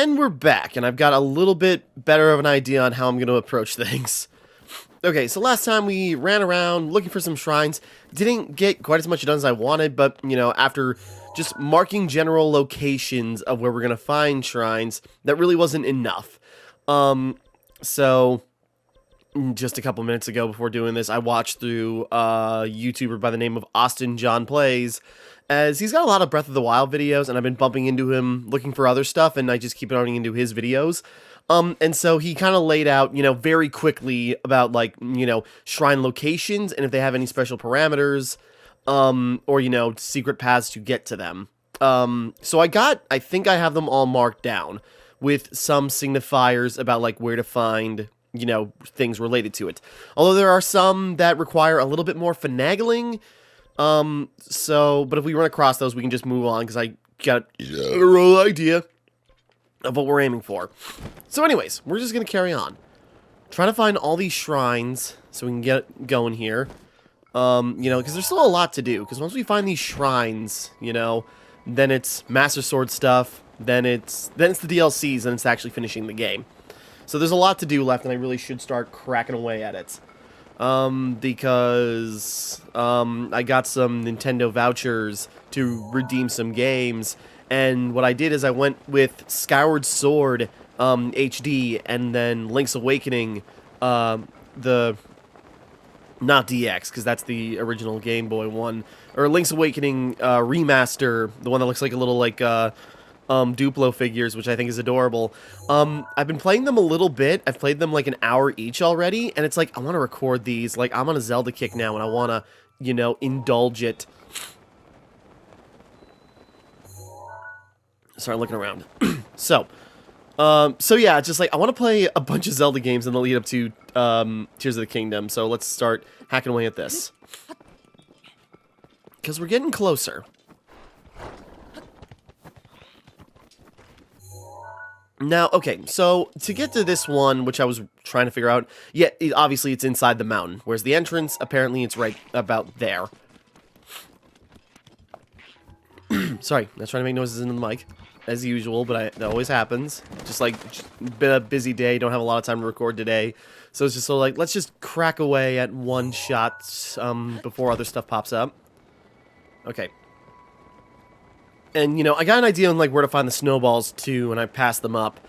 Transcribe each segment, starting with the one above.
And we're back, and I've got a little bit better of an idea on how I'm going to approach things. Okay, so last time we ran around looking for some shrines. Didn't get quite as much done as I wanted, but, you know, after just marking general locations of where we're going to find shrines, that really wasn't enough. So just a couple minutes ago before doing this, I watched through a YouTuber by the name of Austin John Plays, as he's got a lot of Breath of the Wild videos, and I've been bumping into him looking for other stuff, and I just keep running into his videos. And so he kind of laid out, you know, very quickly about, like, you know, shrine locations, and if they have any special parameters, or, you know, secret paths to get to them. So I think I have them all marked down, with some signifiers about, like, where to find, you know, things related to it. Although there are some that require a little bit more finagling. But if we run across those, we can just move on, because I got a real idea of what we're aiming for. So anyways, we're just going to carry on. Trying to find all these shrines so we can get going here. You know, because there's still a lot to do, because once we find these shrines, you know, then it's Master Sword stuff, then it's the DLCs, and it's actually finishing the game. So there's a lot to do left, and I really should start cracking away at it. Because I got some Nintendo vouchers to redeem some games, and what I did is I went with Skyward Sword HD, and then Link's Awakening, not DX, because that's the original Game Boy one, or Link's Awakening remaster, the one that looks like a little, like, Duplo figures, which I think is adorable. I've been playing them a little bit. I've played them like an hour each already, and it's like, I want to record these. Like, I'm on a Zelda kick now, and I want to, you know, indulge it. Sorry, looking around. So yeah, just like, I want to play a bunch of Zelda games in the lead up to Tears of the Kingdom, so let's start hacking away at this. Because we're getting closer. Now, okay, so to get to this one, which I was trying to figure out, yeah, obviously it's inside the mountain, whereas the entrance, apparently it's right about there. Sorry, I was trying to make noises into the mic, as usual, but that always happens. Just like, been a busy day, don't have a lot of time to record today, so it's just so like, let's just crack away at one shot before other stuff pops up. Okay. And, you know, I got an idea on, like, where to find the snowballs, too, and I passed them up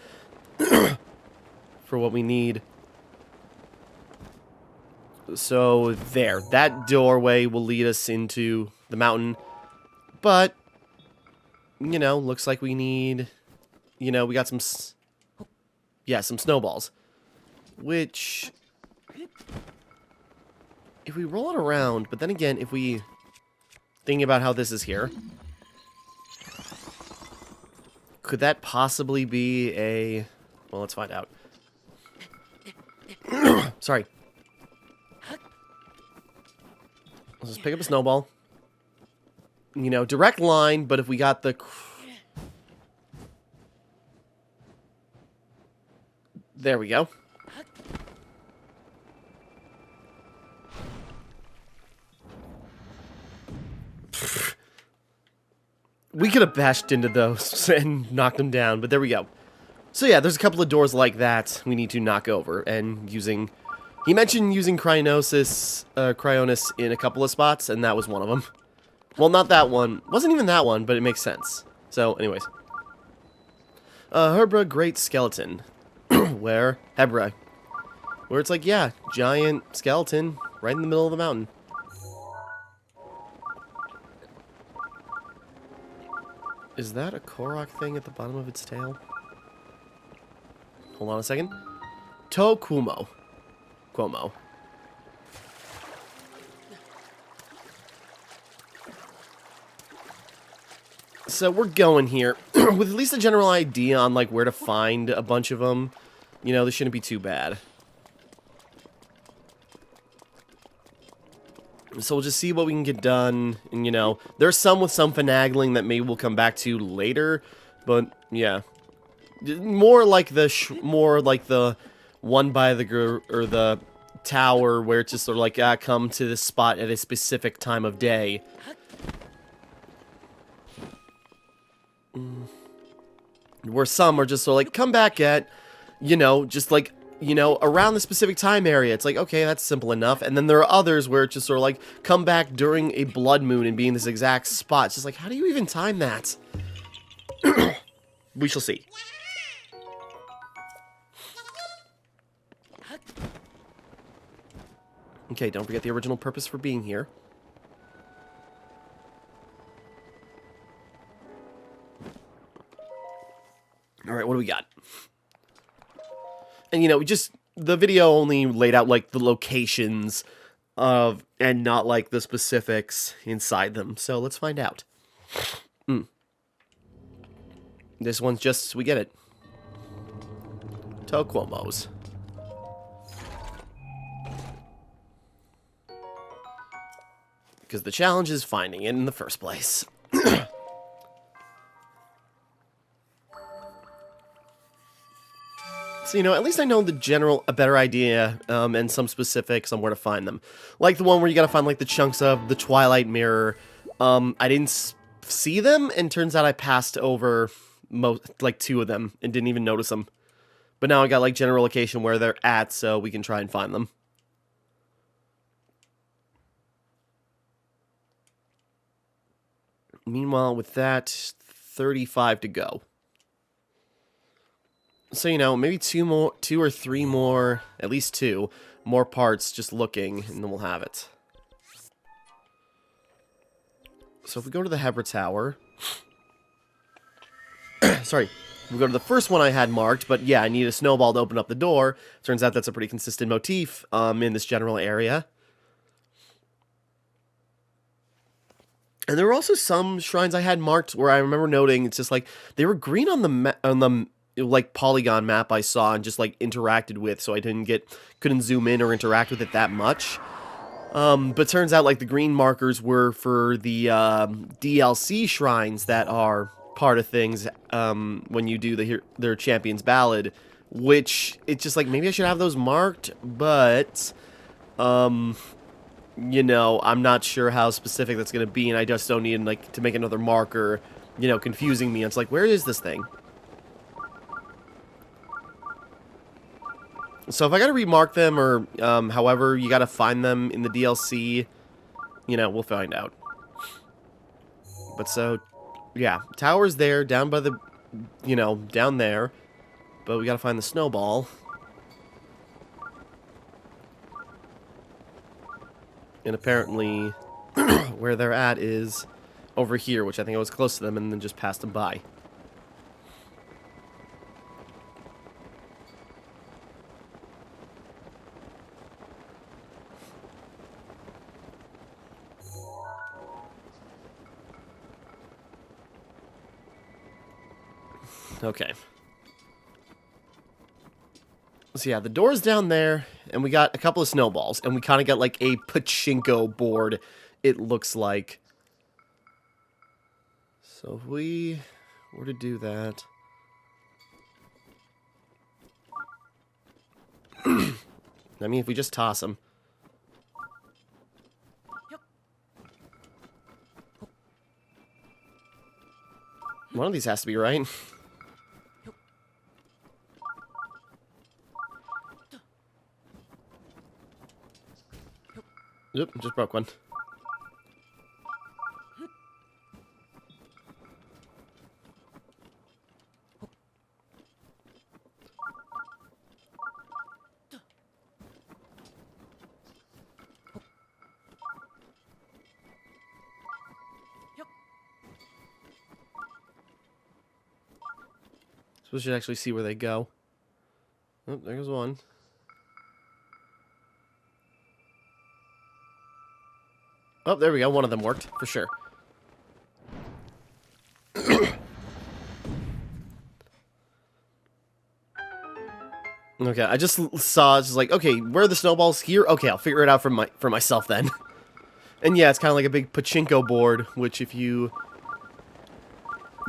for what we need. So, there. That doorway will lead us into the mountain. But, you know, looks like we need, you know, we got some, some snowballs. Which, if we roll it around, but then again, if we think about how this is here, could that possibly be a... Well, let's find out. Sorry. Let's just pick up a snowball. You know, direct line, but if we got the... There we go. We could have bashed into those and knocked them down, but there we go. So yeah, there's a couple of doors like that we need to knock over, and using... He mentioned using Cryonis in a couple of spots, and that was one of them. Well, not that one. Wasn't even that one, but it makes sense. So, anyways. Har'ah Great Skeleton. Where? Har'ah. Where it's like, yeah, giant skeleton right in the middle of the mountain. Is that a Korok thing at the bottom of its tail? Hold on a second. Cuomo. So we're going here with at least a general idea on, like, where to find a bunch of them. You know, this shouldn't be too bad. So we'll just see what we can get done, and, you know, there's some with some finagling that maybe we'll come back to later, but, yeah. More like the one by the tower where it's just sort of like, come to this spot at a specific time of day. Where some are just so like, come back at, just like, around the specific time area. It's like, okay, that's simple enough. And then there are others where it's just sort of like, come back during a blood moon and be in this exact spot. It's just like, how do you even time that? We shall see. Okay, don't forget the original purpose for being here. Alright, what do we got? And, just, the video only laid out, like, the locations of, and not, like, the specifics inside them. So, let's find out. This one's just, we get it. Toquomos. Because the challenge is finding it in the first place. So, at least I know a better idea, and some specifics on where to find them. Like the one where you gotta find, like, the chunks of the Twilight Mirror. I didn't see them, and turns out I passed over, like, 2 of them, and didn't even notice them. But now I got, like, general location where they're at, so we can try and find them. Meanwhile, with that, 35 to go. So, maybe 2 or 3 more, at least 2 more parts just looking, and then we'll have it. So if we go to the Har'ah Tower... Sorry. We go to the first one I had marked, but yeah, I need a snowball to open up the door. Turns out that's a pretty consistent motif in this general area. And there were also some shrines I had marked where I remember noting it's just like they were green on the like polygon map I saw and just like interacted with, so I couldn't zoom in or interact with it that much. But turns out like the green markers were for the DLC shrines that are part of things when you do their Champion's Ballad, which it's just like maybe I should have those marked, but I'm not sure how specific that's going to be, and I just don't need like to make another marker, confusing me. It's like, where is this thing? So if I gotta remark them, or however you gotta find them in the DLC, we'll find out. But so, yeah, tower's there, down by the, down there. But we gotta find the snowball. And apparently, where they're at is over here, which I think I was close to them and then just passed them by. Okay. So yeah, the door's down there, and we got a couple of snowballs, and we kind of got like a pachinko board, it looks like. So if we were to do that... I mean, if we just toss them. One of these has to be right. Yep, just broke one. So we should actually see where they go. Oh, there goes one. Oh, there we go. One of them worked, for sure. Okay, I just saw, just like, okay, where are the snowballs here? Okay, I'll figure it out for myself then. And yeah, it's kind of like a big pachinko board, which if you...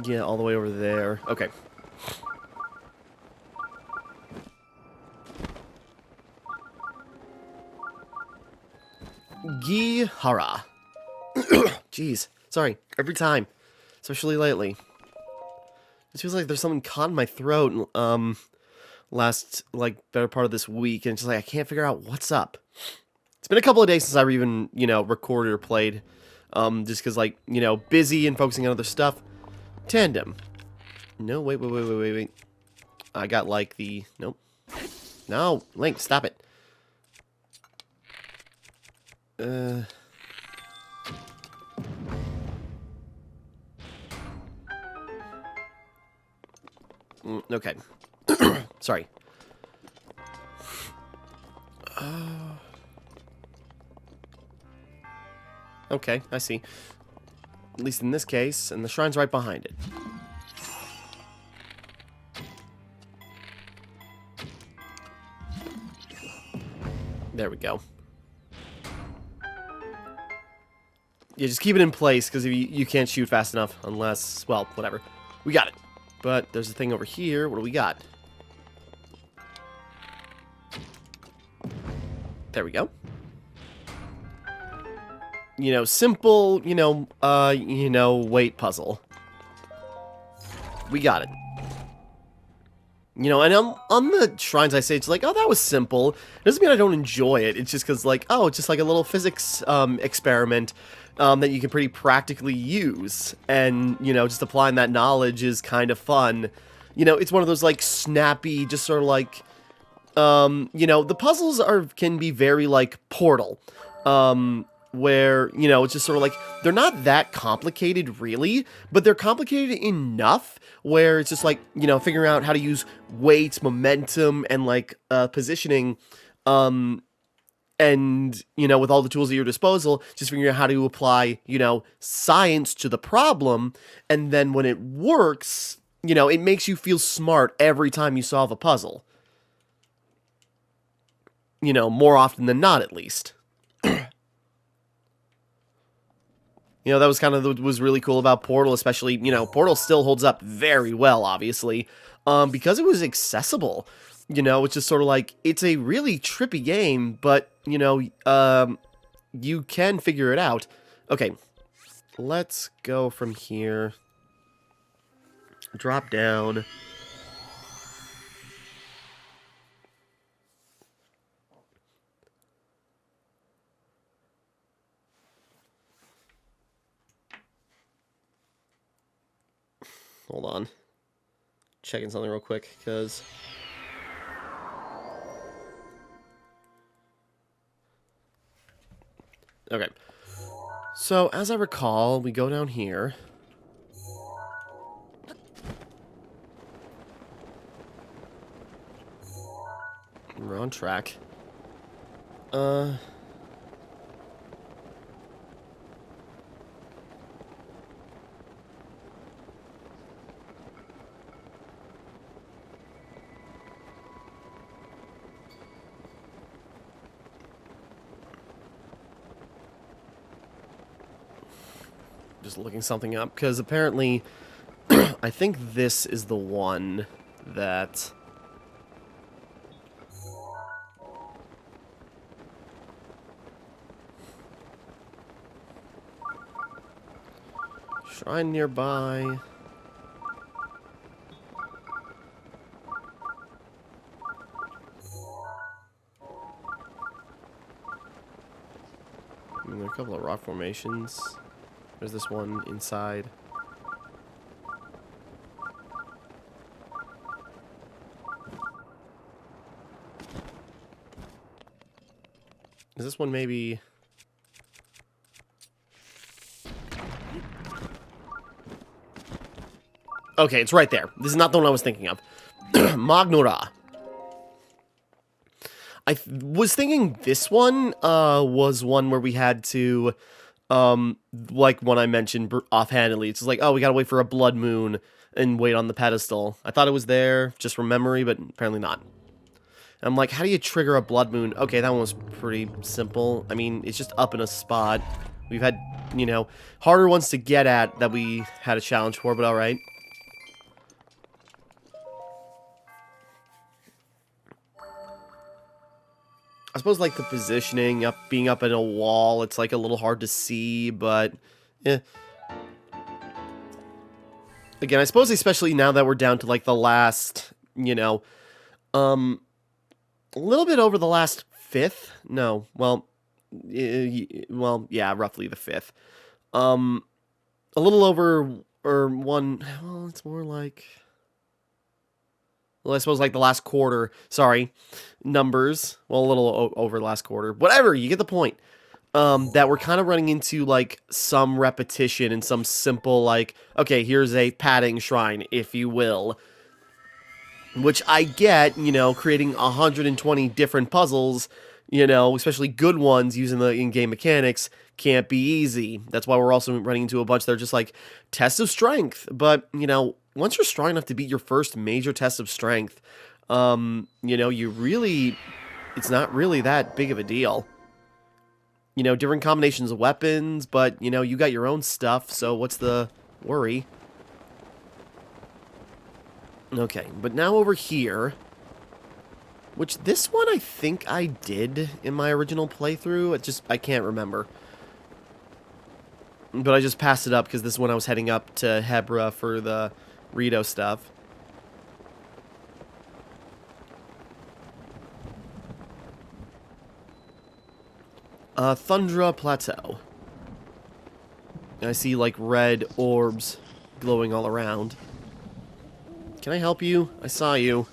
Yeah, all the way over there. Okay. Har'ah. Jeez. Sorry. Every time. Especially lately. It feels like there's something caught in my throat, last, like, better part of this week, and it's just like, I can't figure out what's up. It's been a couple of days since I even, recorded or played, just because, like, busy and focusing on other stuff. Tandem. No, wait. I got, like, the... Nope. No, Link, stop it. Okay. Sorry. Okay, I see. At least in this case, and the shrine's right behind it. There we go. Yeah, just keep it in place, because you can't shoot fast enough unless... Well, whatever. We got it. But there's a thing over here. What do we got? There we go. Simple, weight puzzle. We got it. And on the shrines I say, it's like, oh, that was simple. It doesn't mean I don't enjoy it. It's just because, like, oh, it's just like a little physics experiment that you can pretty practically use. And, just applying that knowledge is kind of fun. It's one of those, like, snappy, just sort of like, the puzzles can be very, like, Portal. Where, it's just sort of like, they're not that complicated, really, but they're complicated enough where it's just like, figuring out how to use weight, momentum, and, like, positioning, and, with all the tools at your disposal, just figuring out how to apply, science to the problem, and then when it works, it makes you feel smart every time you solve a puzzle. More often than not, at least. That was kind of what was really cool about Portal, especially, Portal still holds up very well, obviously, because it was accessible. It's just sort of like, it's a really trippy game, but, you can figure it out. Okay, let's go from here. Drop down. Hold on. Checking something real quick, because... Okay. So, as I recall, we go down here. We're on track. Just looking something up, because apparently I think this is the one that shrine nearby. There are a couple of rock formations. There's this one inside. Is this one maybe... Okay, it's right there. This is not the one I was thinking of. Magnora. I was thinking this one was one where we had to... like one I mentioned offhandedly. It's just like, oh, we gotta wait for a blood moon and wait on the pedestal. I thought it was there, just from memory, but apparently not. And I'm like, how do you trigger a blood moon? Okay, that one was pretty simple. I mean, it's just up in a spot. We've had, harder ones to get at that we had a challenge for, but alright. I suppose, like, the positioning, being up in a wall, it's, like, a little hard to see, but, eh. Again, I suppose especially now that we're down to, like, the last, um, a little bit over the last fifth? No, well, yeah, roughly the fifth. A little over, or one, well, it's more like, well, I suppose like the last quarter, sorry, numbers, well, a little over the last quarter, whatever, you get the point. That we're kind of running into, like, some repetition and some simple, like, okay, here's a padding shrine, if you will. Which I get, creating 120 different puzzles, especially good ones using the in-game mechanics, can't be easy. That's why we're also running into a bunch that are just like tests of strength. But, once you're strong enough to beat your first major test of strength, you really, it's not really that big of a deal. Different combinations of weapons, but, you got your own stuff, so what's the worry? Okay, but now over here, which this one I think I did in my original playthrough. I can't remember. But I just passed it up because this is when I was heading up to Har'ah for the Rito stuff. Thundra Plateau. I see, like, red orbs glowing all around. Can I help you? I saw you.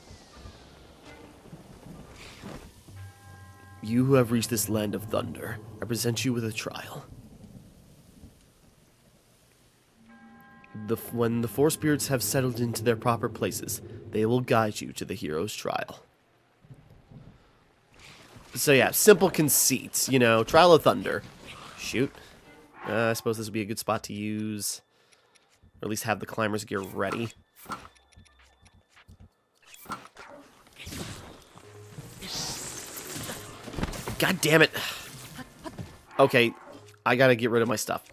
You who have reached this land of thunder, I present you with a trial. When the four spirits have settled into their proper places, they will guide you to the hero's trial. So yeah, simple conceits, Trial of Thunder. Shoot. I suppose this would be a good spot to use, or at least have the climber's gear ready. God damn it. Okay, I gotta get rid of my stuff.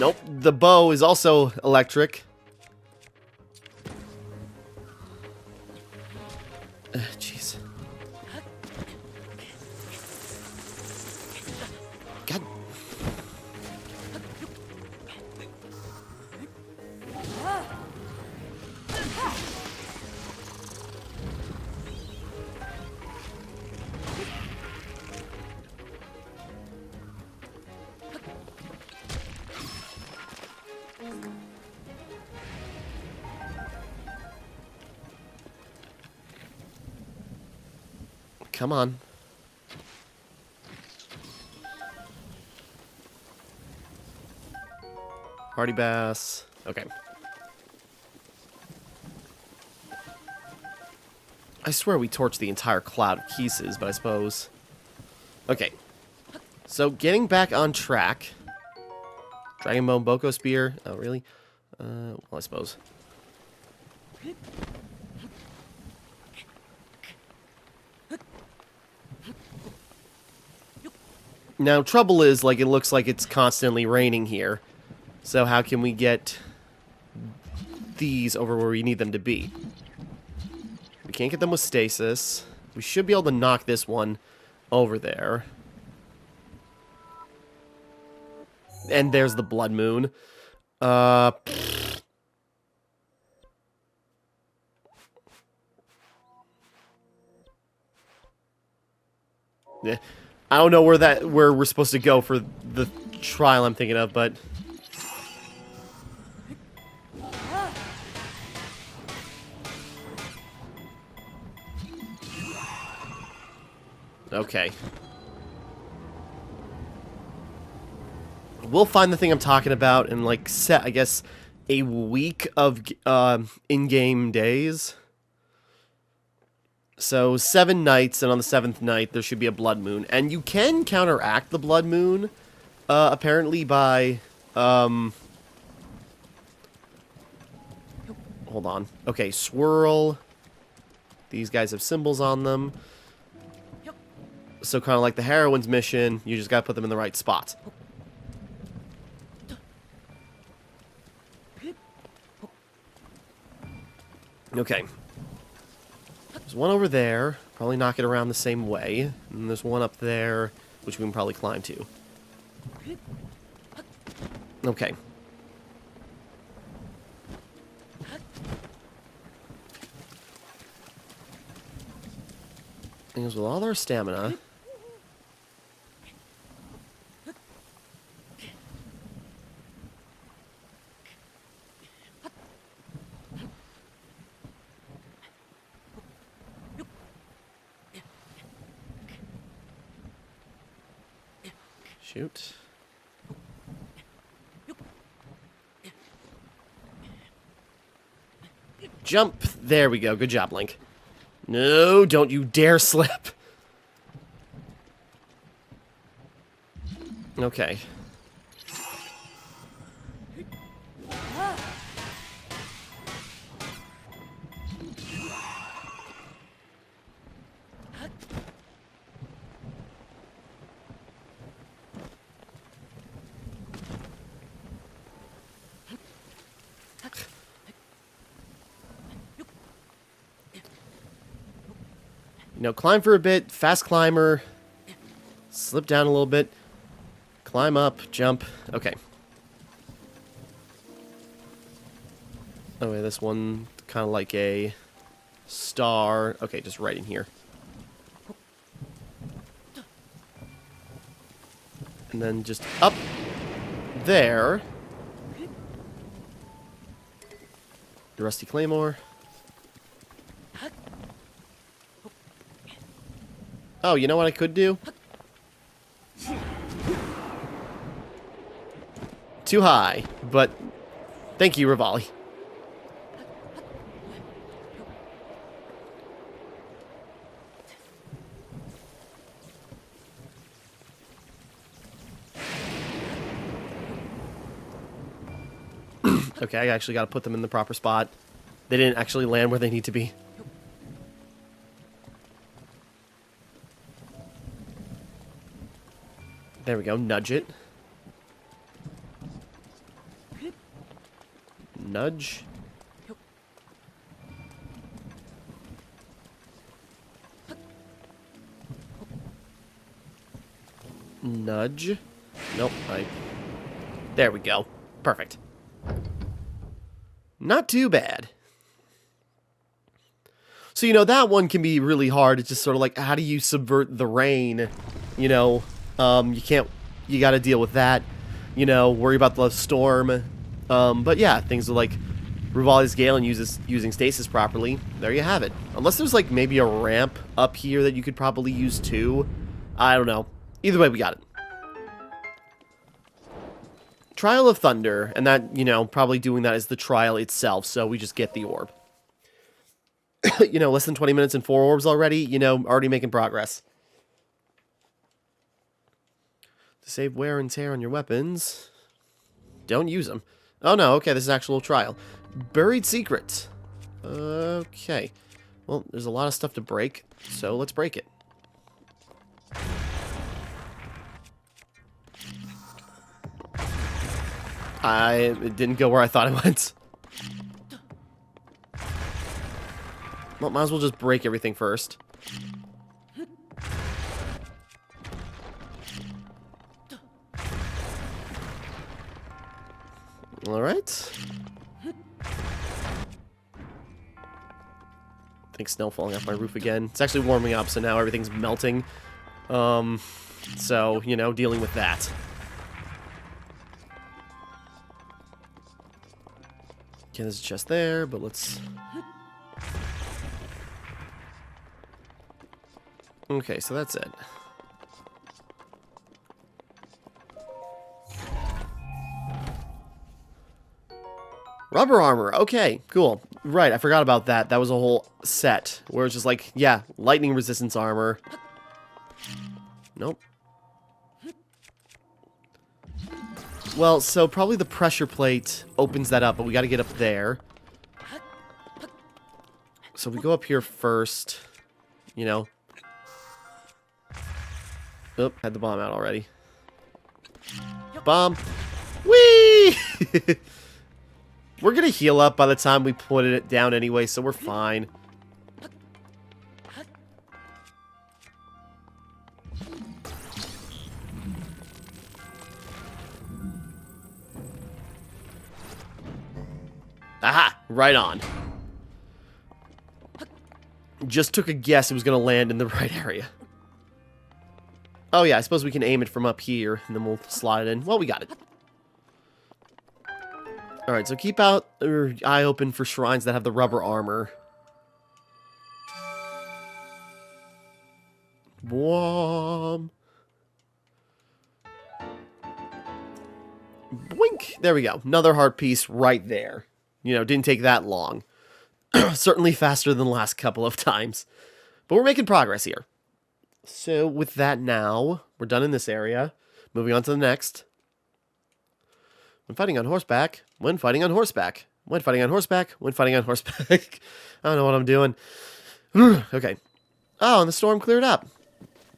Nope, the bow is also electric. Jeez. God. Come on. Party bass. Okay. I swear we torched the entire cloud of pieces, but I suppose... Okay. So, getting back on track. Dragon Bone Boko Spear. Oh, really? Well, I suppose. Now, trouble is, like, it looks like it's constantly raining here. So how can we get these over where we need them to be? We can't get them with stasis. We should be able to knock this one over there. And there's the Blood Moon. Yeah. I don't know where we're supposed to go for the trial I'm thinking of, but okay. We'll find the thing I'm talking about in, like, I guess, a week of in-game days. So, 7 nights, and on the 7th night, there should be a Blood Moon. And you can counteract the Blood Moon, apparently by, hold on. Okay, swirl. These guys have symbols on them. So, kind of like the Heroine's mission, you just gotta put them in the right spots. Okay. There's one over there. Probably knock it around the same way. And there's one up there. which we can probably climb to. Okay. Things with all our stamina. Shoot. Jump. There we go. Good job, Link. No, don't you dare slip. Okay. You know, climb for a bit, fast climber, slip down a little bit, climb up, jump. Okay. Oh, wait, this one kind of like a star. Okay, just right in here. And then just up there. The rusty claymore. Oh, you know what I could do? Too high, but thank you, Rivali. Okay, I actually got to put them in the proper spot. They didn't actually land where they need to be. There we go, nudge it. Nudge. Nudge. Nope, there we go. Perfect. Not too bad. So, you know, that one can be really hard. It's just sort of like, how do you subvert the rain? You know, you gotta deal with that. You know, worry about the storm. But yeah, things like Rivali's Gale and using stasis properly. There you have it. Unless there's like maybe a ramp up here that you could probably use too. I don't know. Either way, we got it. Trial of Thunder, and that, you know, probably doing that is the trial itself, so we just get the orb. You know, less than 20 minutes and 4 orbs already, you know, already making progress. To save wear and tear on your weapons, don't use them. Oh no, okay, this is actual trial. Buried secret. Okay. Well, there's a lot of stuff to break, so let's break it. It didn't go where I thought it went. Well, might as well just break everything first. Alright. I think snow falling off my roof again. It's actually warming up, so now everything's melting. So, you know, dealing with that. Okay, there's a chest there, but let's... Okay, so that's it. Rubber armor. Okay, cool. Right, I forgot about that. That was a whole set where it's just like, yeah, lightning resistance armor. Nope. Well, so probably the pressure plate opens that up, but we got to get up there. So we go up here first. You know. Oop, had the bomb out already. Bomb. Whee! We're gonna heal up by the time we put it down anyway, so we're fine. Aha! Right on. Just took a guess it was going to land in the right area. Oh yeah, I suppose we can aim it from up here, and then we'll slide it in. Well, we got it. Alright, so keep your eye open for shrines that have the rubber armor. Boom. Boink! There we go. Another heart piece right there. You know, didn't take that long. Certainly faster than the last couple of times. But we're making progress here. So, with that now, we're done in this area. Moving on to the next. When fighting on horseback. When fighting on horseback. When fighting on horseback. When fighting on horseback. I don't know what I'm doing. Okay. Oh, and the storm cleared up.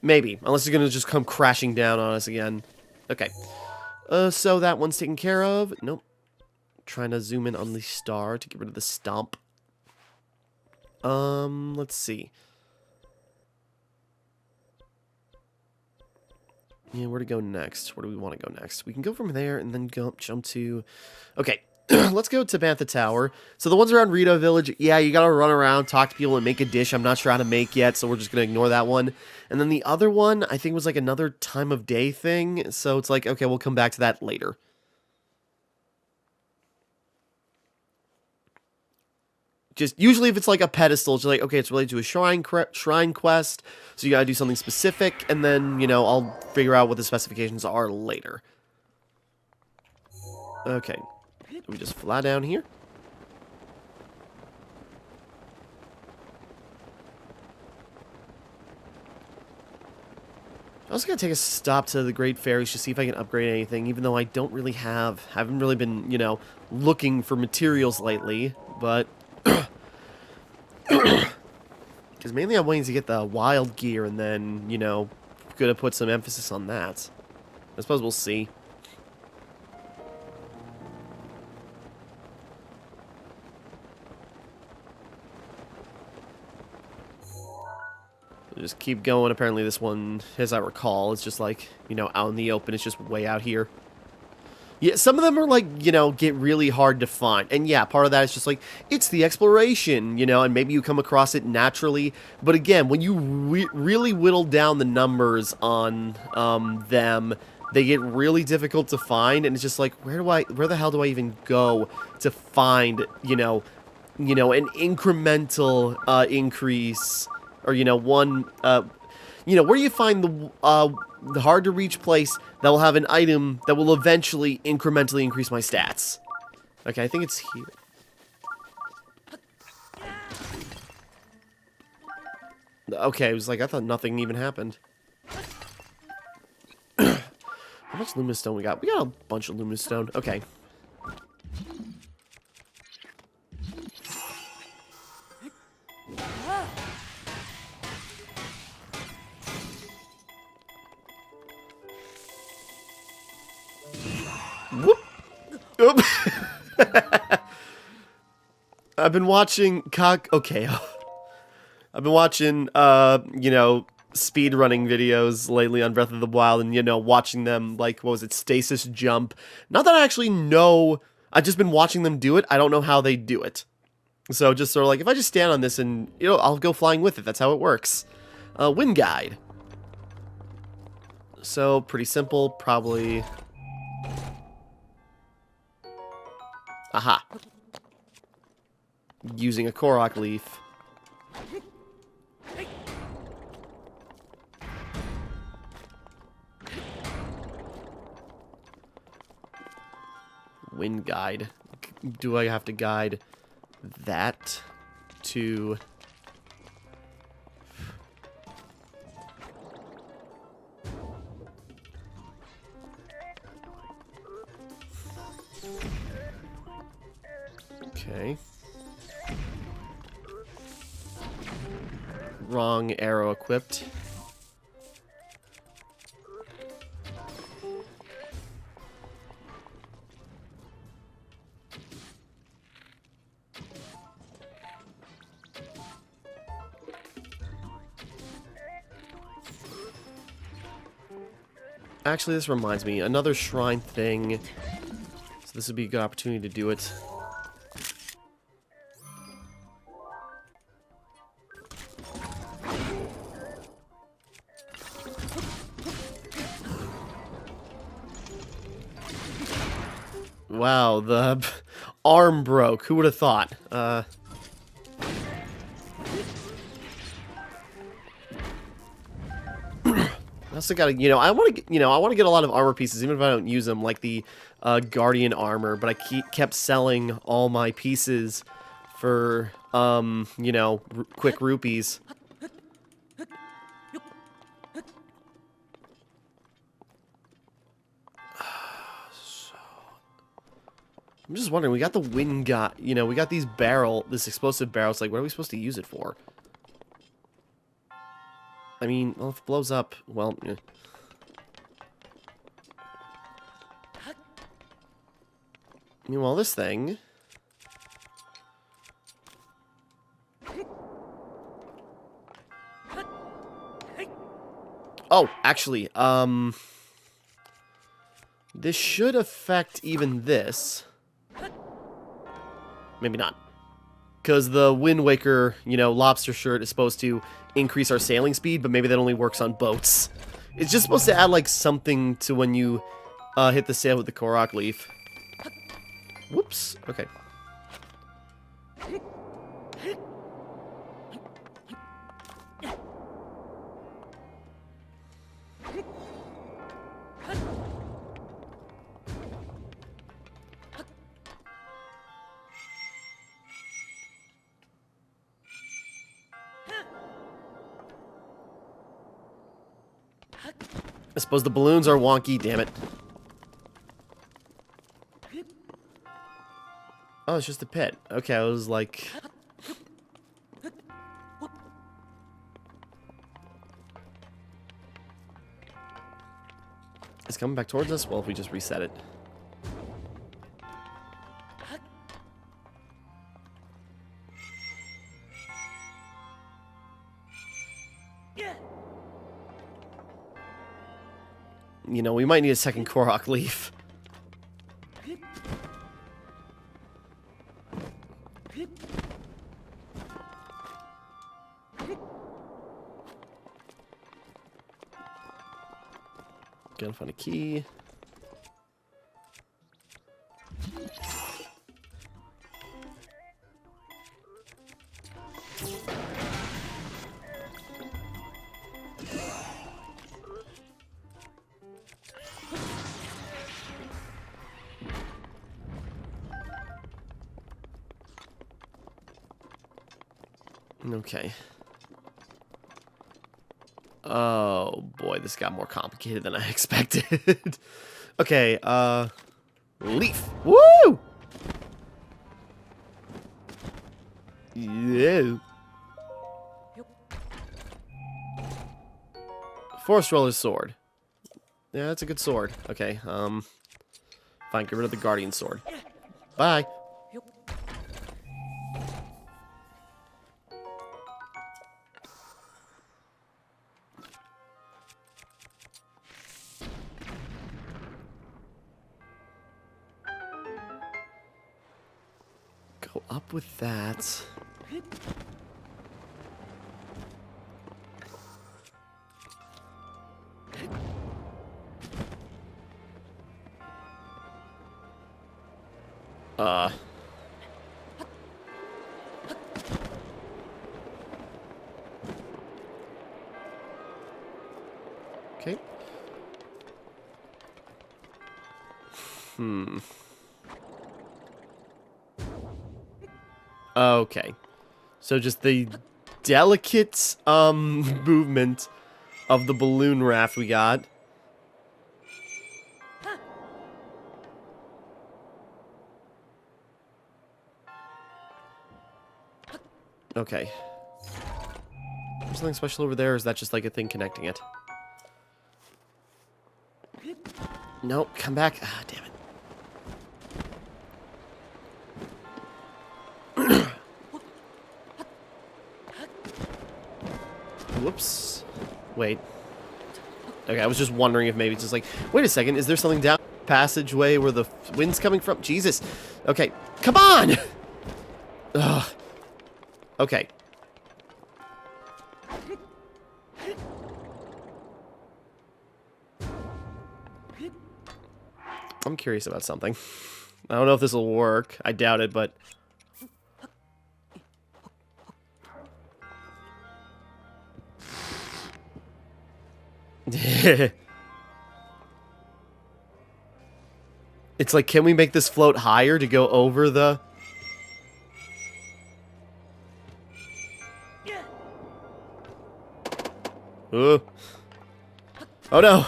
Maybe. Unless it's going to just come crashing down on us again. Okay. So that one's taken care of. Nope. Trying to zoom in on the star to get rid of the stomp. Let's see. Yeah, where to go next? Where do we want to go next? We can go from there and then jump to... Okay, let's go to Bantha Tower. So the ones around Rito Village, yeah, you gotta run around, talk to people, and make a dish I'm not sure how to make yet, so we're just gonna ignore that one. And then the other one, I think was like another time of day thing, so it's like, okay, we'll come back to that later. Just usually if it's like a pedestal, it's like, okay, it's related to a shrine quest, so you gotta do something specific, and then, you know, I'll figure out what the specifications are later. Okay, we just fly down here. I was gonna take a stop to the Great Fairies to see if I can upgrade anything, even though I don't really haven't really been, you know, looking for materials lately, but... Because mainly I'm waiting to get the wild gear and then, you know, gonna put some emphasis on that. I suppose we'll see. We'll just keep going. Apparently this one, as I recall, is just like, you know, out in the open. It's just way out here. Yeah, some of them are like, you know, get really hard to find. And yeah, part of that is just like, it's the exploration, you know, and maybe you come across it naturally. But again, when you really whittle down the numbers on them, they get really difficult to find. And it's just like, where the hell do I even go to find, you know, an incremental increase, or, you know, one, you know, where do you find the hard to reach place that will have an item that will eventually incrementally increase my stats? Okay, I think it's here. Okay, it was like, I thought nothing even happened. How much luminous stone we got? We got a bunch of luminous stone. Okay. Whoop. Oop. I've been watching okay. I've been watching you know, speed running videos lately on Breath of the Wild, and, you know, watching them, like, what was it, stasis jump. Not that I actually know, I've just been watching them do it. I don't know how they do it. So just sort of like, if I just stand on this and, you know, I'll go flying with it. That's how it works. Wind guide. So pretty simple, probably. Aha. Using a Korok leaf. Wind guide. Do I have to guide that to... Okay. Wrong arrow equipped. Actually, this reminds me, another shrine thing. So this would be a good opportunity to do it. Wow, the arm broke. Who would have thought? I also gotta, I want to, I want to get a lot of armor pieces, even if I don't use them, like the Guardian armor. But I kept selling all my pieces for, quick rupees. I'm just wondering, we got the wind we got this explosive barrels, like, what are we supposed to use it for? I mean, well, if it blows up, well, Meanwhile, this thing... Oh, actually, this should affect even this. Maybe not. Because the Wind Waker, lobster shirt is supposed to increase our sailing speed, but maybe that only works on boats. It's just supposed to add, like, something to when you hit the sail with the Korok leaf. Whoops. Okay. I suppose the balloons are wonky, damn it. Oh, it's just a pit. Okay, I was like... It's coming back towards us? Well, if we just reset it. We might need a second Korok leaf. Gotta find a key. Okay. Oh, boy, this got more complicated than I expected. Okay, leaf. Woo! Yeah. Forest Roller's sword. Yeah, that's a good sword. Okay, fine, get rid of the Guardian sword. Bye. Go up with that. Okay. Okay. So just the delicate, movement of the balloon raft we got. Okay. There's something special over there, or is that just like a thing connecting it? Nope, come back. Ah, damn it. Whoops. Wait. Okay, I was just wondering if maybe it's just like, wait a second, is there something down the passageway where the wind's coming from? Jesus. Okay, come on! Ugh. Okay. I'm curious about something. I don't know if this will work. I doubt it, but... It's like, can we make this float higher to go over the... Oh no!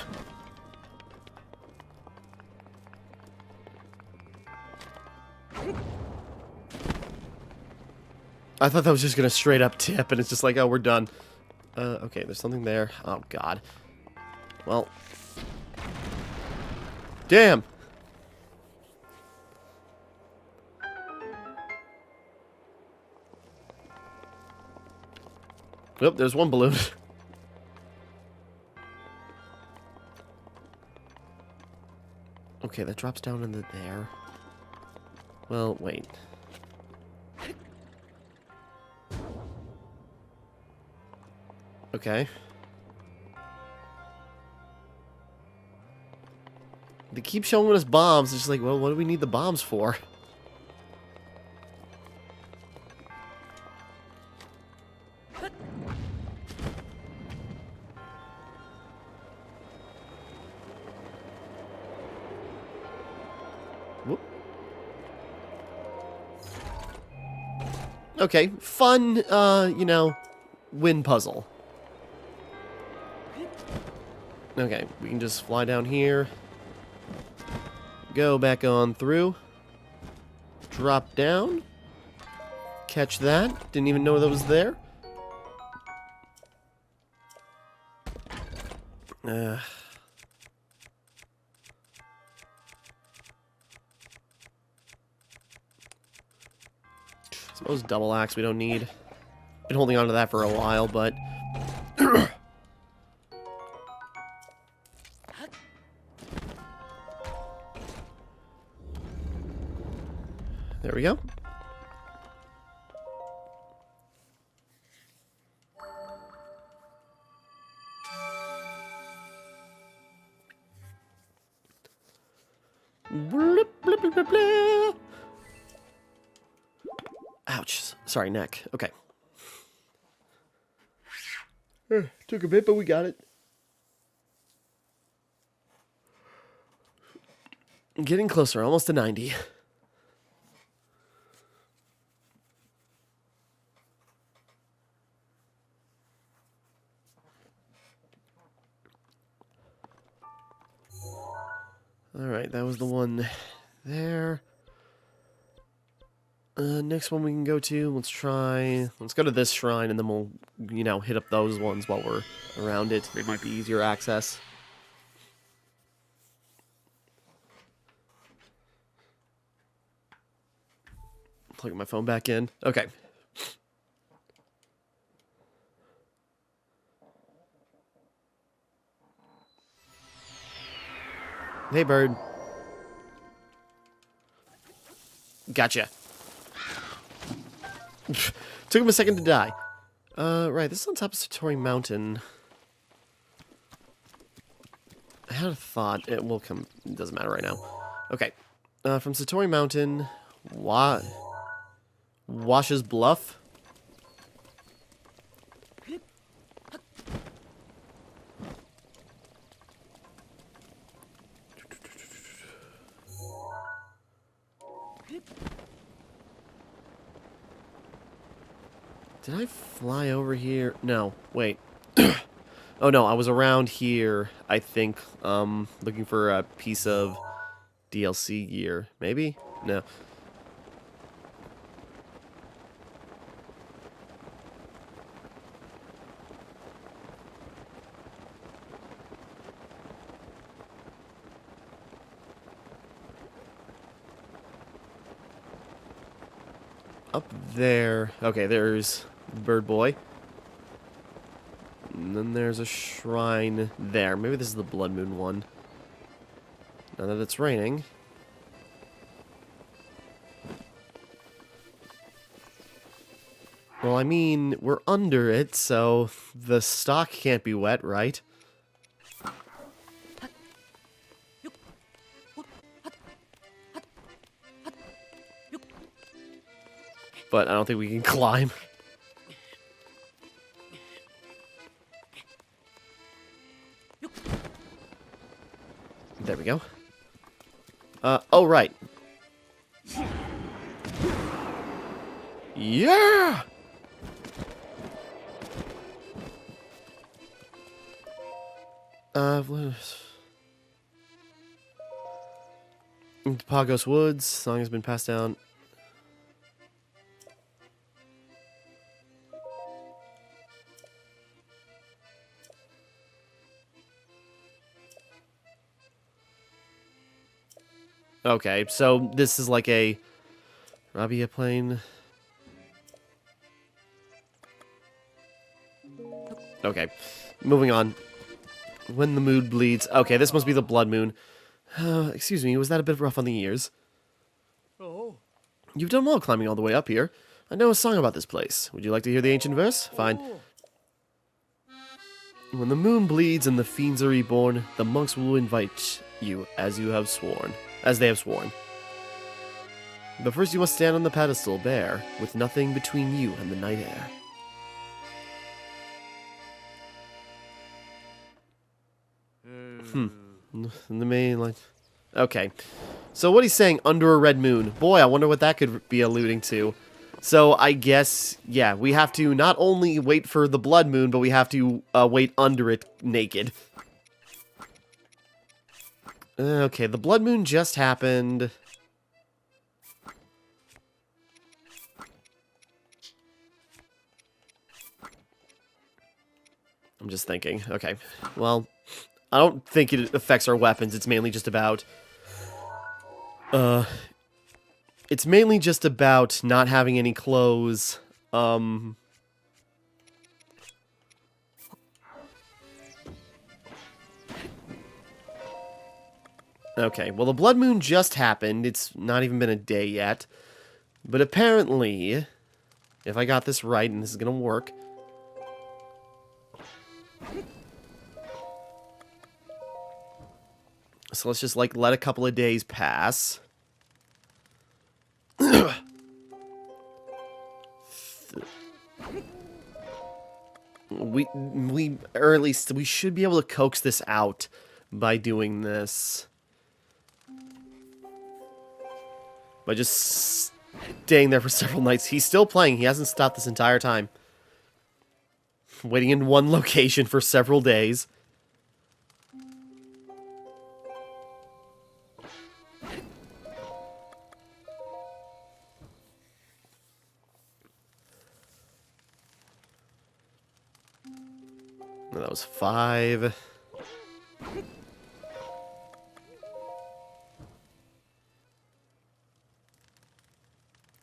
I thought that was just gonna straight up tip, and it's just like, oh, we're done. Okay, there's something there. Oh, God. Well. Damn! Oh, there's one balloon. Okay, that drops down into there. Well, wait. Okay. They keep showing us bombs. It's just like, well, what do we need the bombs for? Whoop. Okay, fun, you know, win puzzle. Okay, we can just fly down here. Go back on through. Drop down. Catch that. Didn't even know that was there. Suppose double axe we don't need. Been holding on to that for a while, but... There we go. Bloop, bloop, bloop, bloop, bloop. Ouch. Sorry, neck. Okay. Took a bit, but we got it. Getting closer, almost to 90. Alright, that was the one there. Next one we can go to, let's go to this shrine, and then we'll, you know, hit up those ones while we're around it. They might be easier access. Plugging my phone back in. Okay. Hey, bird. Gotcha. Took him a second to die. Right, this is on top of Satori Mountain. I had a thought. It will come. It doesn't matter right now. Okay. From Satori Mountain, Wash's Bluff. Did I fly over here? No, wait. Oh no, I was around here, I think, looking for a piece of DLC gear. Maybe? No. Up there. Okay, there's Bird Boy. And then there's a shrine there. Maybe this is the Blood Moon one. Now that it's raining. Well, I mean, we're under it, so the stock can't be wet, right? But I don't think we can climb. There we go. Oh, right. Yeah! Pagos Woods. Song has been passed down. Okay, so this is like a Rabia plane. Okay, moving on. When the moon bleeds. Okay, this must be the blood moon. Excuse me, was that a bit rough on the ears? Oh. You've done well climbing all the way up here. I know a song about this place. Would you like to hear the ancient verse? Fine. When the moon bleeds and the fiends are reborn, the monks will invite you as they have sworn. But first you must stand on the pedestal bare, with nothing between you and the night air. In the main line. Okay. So what he's saying, under a red moon. Boy, I wonder what that could be alluding to. So I guess, yeah, we have to not only wait for the blood moon, but we have to wait under it naked. Okay, the blood moon just happened. I'm just thinking. Okay, well, I don't think it affects our weapons. It's mainly just about... It's mainly just about not having any clothes. Okay, well, the blood moon just happened. It's not even been a day yet. But apparently, if I got this right, and this is gonna work... So let's just, like, let a couple of days pass. Or at least, we should be able to coax this out by doing this. By just staying there for several nights. He's still playing. He hasn't stopped this entire time. Waiting in one location for several days. That was 5.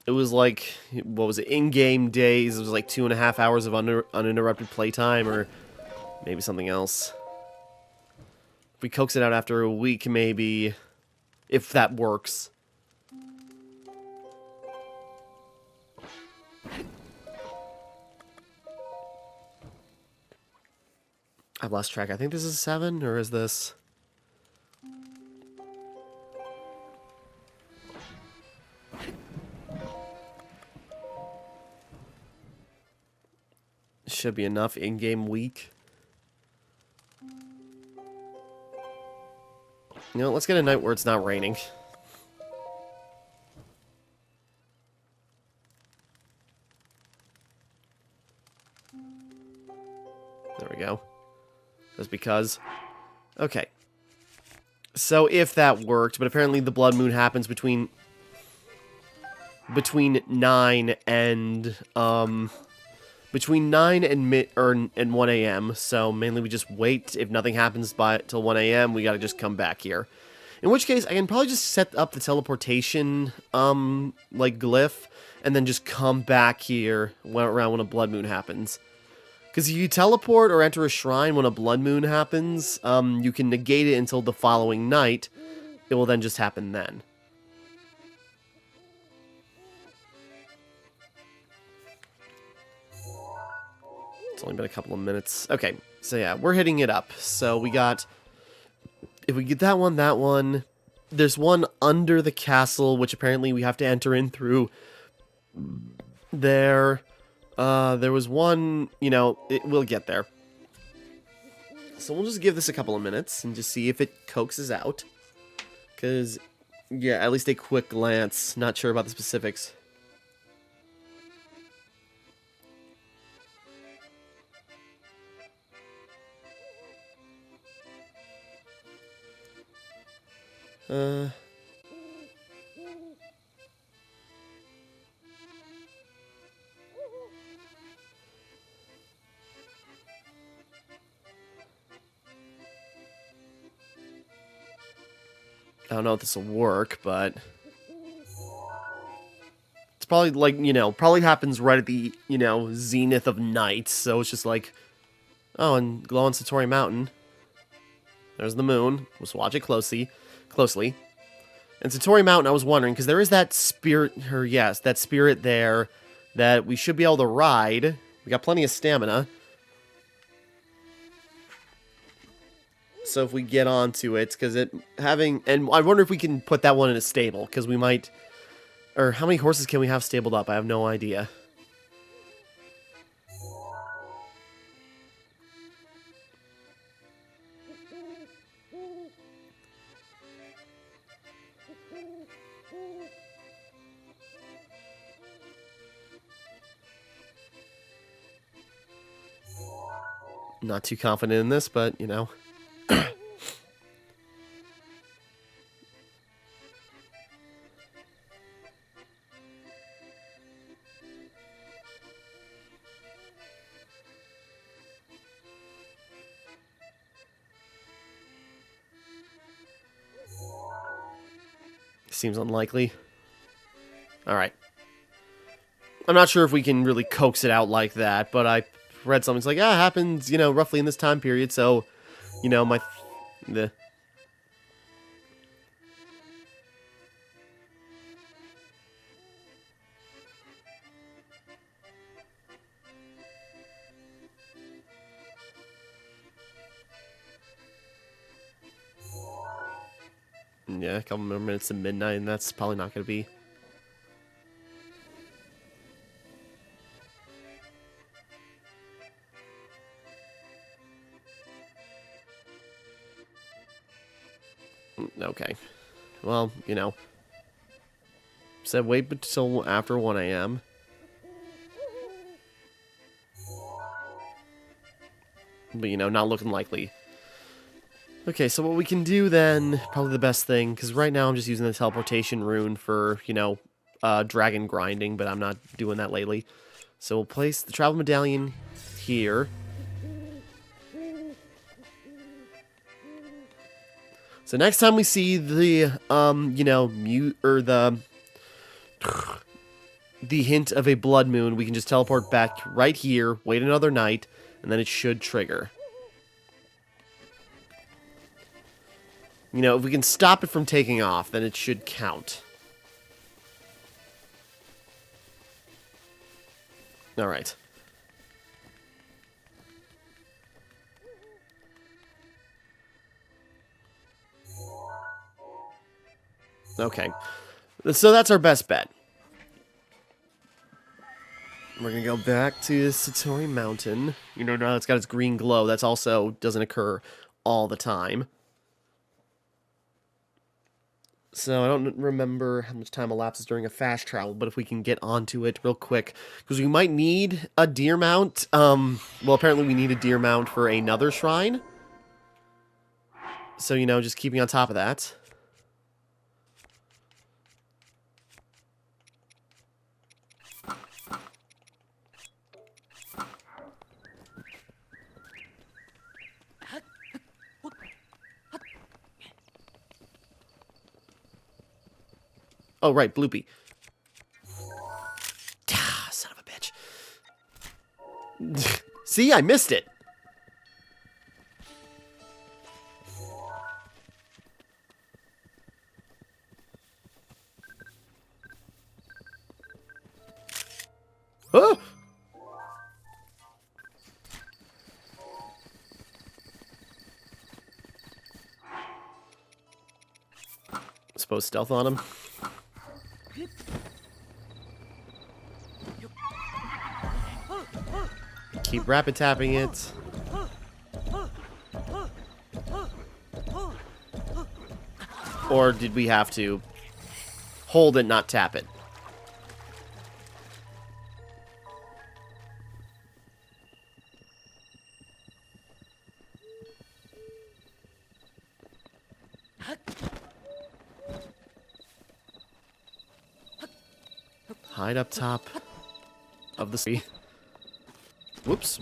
It was like, what was it, in-game days, it was like 2.5 hours of uninterrupted playtime, or maybe something else. If we coax it out after a week, maybe, if that works. I've lost track. I think this is 7, or is this... Should be enough in-game week. You know, let's get a night where it's not raining. There we go. Just because. Okay. So if that worked, but apparently the blood moon happens between 9 and between 9 and 1 a.m. So mainly we just wait. If nothing happens till 1 a.m., we gotta just come back here. In which case, I can probably just set up the teleportation like glyph, and then just come back here around when a blood moon happens. Because if you teleport or enter a shrine when a blood moon happens, you can negate it until the following night. It will then just happen then. It's only been a couple of minutes. Okay, so yeah, we're hitting it up. So we got... If we get that one. There's one under the castle, which apparently we have to enter in through there. There was one, we'll get there. So we'll just give this a couple of minutes and just see if it coaxes out. Because, yeah, at least a quick glance. Not sure about the specifics. I don't know if this will work, but it's probably like, probably happens right at the, zenith of night. So it's just like, oh, and glow on Satori Mountain. There's the moon. Let's watch it closely. And Satori Mountain, I was wondering, because there is that spirit, that spirit there that we should be able to ride. We got plenty of stamina. So if we get onto it, because and I wonder if we can put that one in a stable, because we might, or how many horses can we have stabled up? I have no idea. Not too confident in this, but, Seems unlikely. Alright. I'm not sure if we can really coax it out like that, but I read something. It's like, it happens, roughly in this time period, so, the... Yeah, a couple more minutes to midnight, and that's probably not going to be... Okay. Well, said wait until after 1 a.m. But, not looking likely. Okay, so what we can do then, probably the best thing, because right now I'm just using the teleportation rune for, dragon grinding, but I'm not doing that lately. So we'll place the travel medallion here. So next time we see the, the hint of a blood moon, we can just teleport back right here, wait another night, and then it should trigger. If we can stop it from taking off, then it should count. Alright. Okay. So that's our best bet. We're gonna go back to Satori Mountain. Now it's got its green glow. That's also doesn't occur all the time. So I don't remember how much time elapses during a fast travel, but if we can get onto it real quick, because we might need a deer mount. Well, apparently we need a deer mount for another shrine. So, just keeping on top of that. Oh, right, Bloopy. Ah, son of a bitch. See, I missed it. Oh! Suppose stealth on him. Keep rapid tapping it. Or did we have to hold it, not tap it? Hide up top of the sea. Whoops.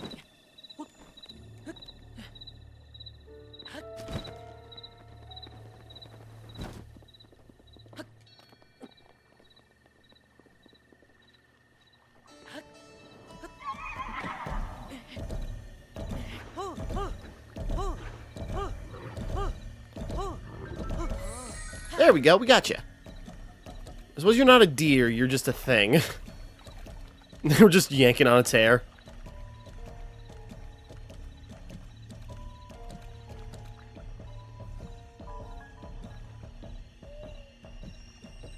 There we go, we got you. I suppose you're not a deer, you're just a thing. We're just yanking on a tear.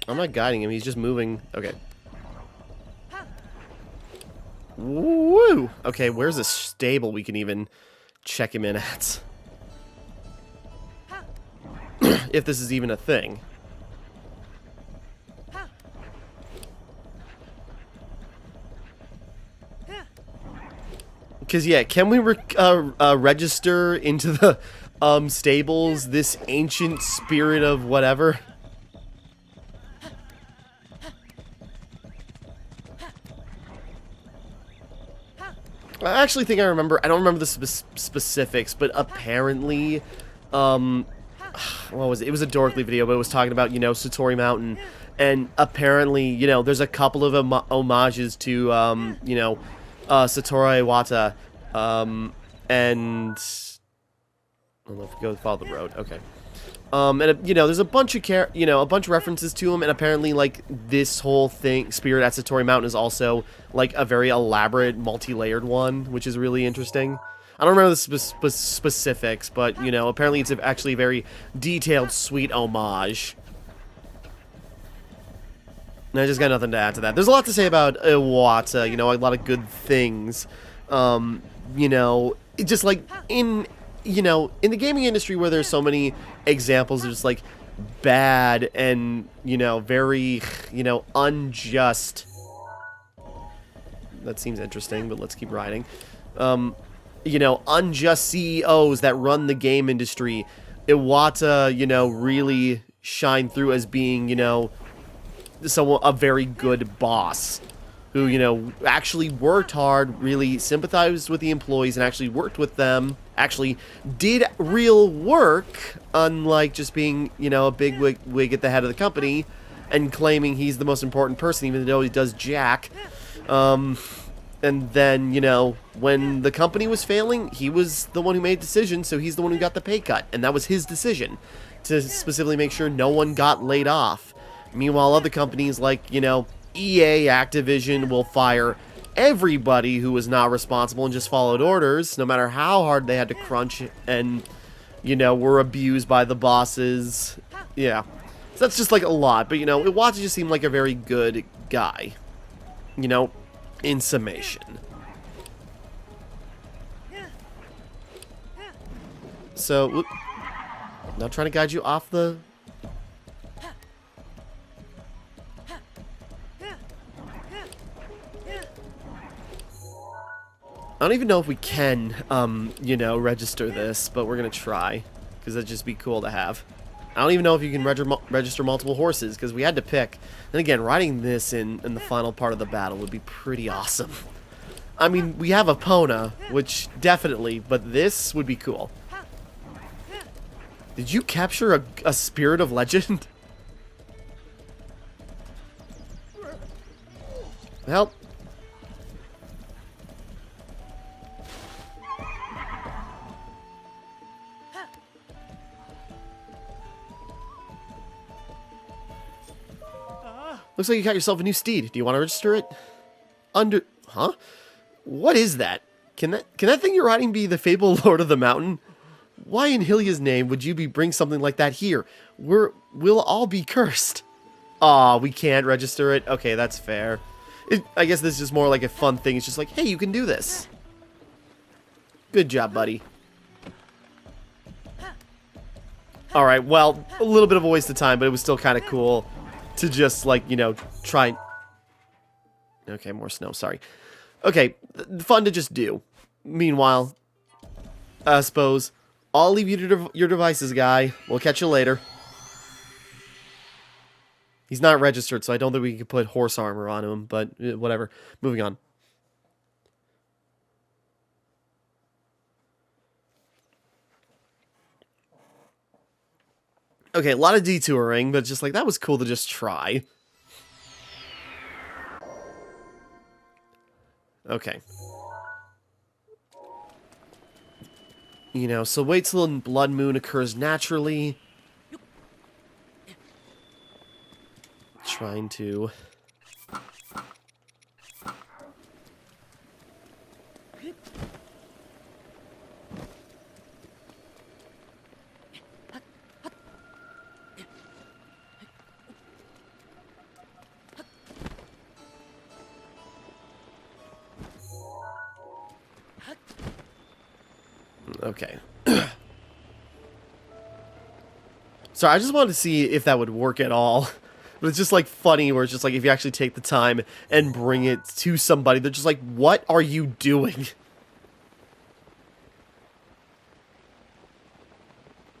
I'm not guiding him, he's just moving. Okay. Woo! Okay, where's a stable we can even check him in at? If this is even a thing. Because, yeah, can we register into the stables this ancient spirit of whatever? I actually think I remember, I don't remember the specifics, but apparently, what was it? It was a Dorkly video, but it was talking about, you know, Satori Mountain, and apparently, you know, there's a couple of homages to, you know, Satoru Iwata, and, I don't know if we go follow the road, okay. And, you know, there's a bunch of, a bunch of references to him, and apparently, like, this whole thing, Spirit at Satori Mountain is also, like, a very elaborate, multi-layered one, which is really interesting. I don't remember the specifics, but, you know, apparently it's actually a very detailed, sweet homage. And I just got nothing to add to that. There's a lot to say about Iwata, you know, a lot of good things. You know, it just, like, you know, in the gaming industry where there's so many examples of just, like, bad and, you know, very, you know, unjust. That seems interesting, but let's keep riding. You know, unjust CEOs that run the game industry. Iwata, you know, really shine through as being, you know, a very good boss. Who, you know, actually worked hard, really sympathized with the employees, and actually worked with them, actually did real work, unlike just being, you know, a big wig at the head of the company, and claiming he's the most important person, even though he does jack. And then, you know, when the company was failing, he was the one who made decisions, so he's the one who got the pay cut, and that was his decision, to specifically make sure no one got laid off. Meanwhile, other companies like, you know, EA, Activision will fire everybody who was not responsible and just followed orders, no matter how hard they had to crunch and, you know, were abused by the bosses. Yeah. So that's just, like, a lot. But, you know, Iwata just seemed like a very good guy. You know, in summation. So, whoop, now trying to guide you off the... I don't even know if we can, you know, register this, but we're gonna try, because that'd just be cool to have. I don't even know if you can register multiple horses, because we had to pick. Then again, riding this in the final part of the battle would be pretty awesome. I mean, we have Epona, which definitely, but this would be cool. Did you capture a spirit of legend? Help. Looks like you got yourself a new steed. Do you want to register it? Huh? What is that? Can that thing you're riding be the fabled Lord of the Mountain? Why in Hylia's name would you bring something like that here? We'll all be cursed. Aw, we can't register it? Okay, that's fair. I guess this is just more like a fun thing. It's just like, hey, you can do this. Good job, buddy. Alright, well, a little bit of a waste of time, but it was still kind of cool to just, like, you know, try... Okay, more snow, sorry. Okay, fun to just do. Meanwhile, I suppose, I'll leave you to your devices, guy. We'll catch you later. He's not registered, so I don't think we can put horse armor on him, but whatever. Moving on. Okay, a lot of detouring, but just like, that was cool to just try. Okay. You know, so wait till blood moon occurs naturally. Trying to... Okay. So I just wanted to see if that would work at all. But it's just like funny where it's just like if you actually take the time and bring it to somebody, they're just like, what are you doing?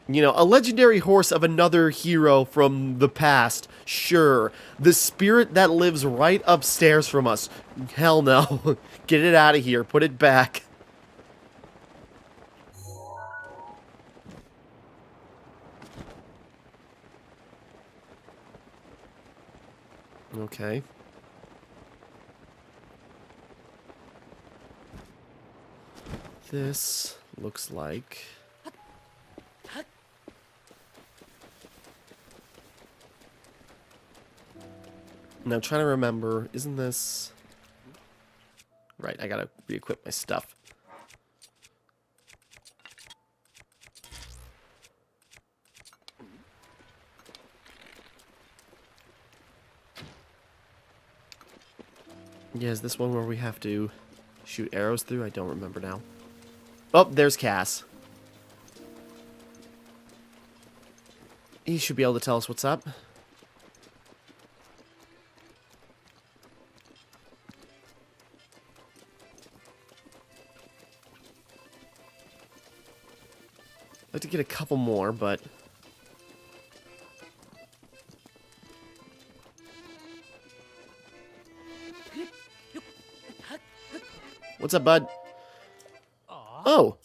You know, a legendary horse of another hero from the past. Sure. The spirit that lives right upstairs from us. Hell no. Get it out of here. Put it back. Okay. This looks like... Now I'm trying to remember, isn't this... Right, I gotta re-equip my stuff. Yeah, is this one where we have to shoot arrows through? I don't remember now. Oh, there's Cass. He should be able to tell us what's up. I'd like to get a couple more, but... What's up, bud? Oh!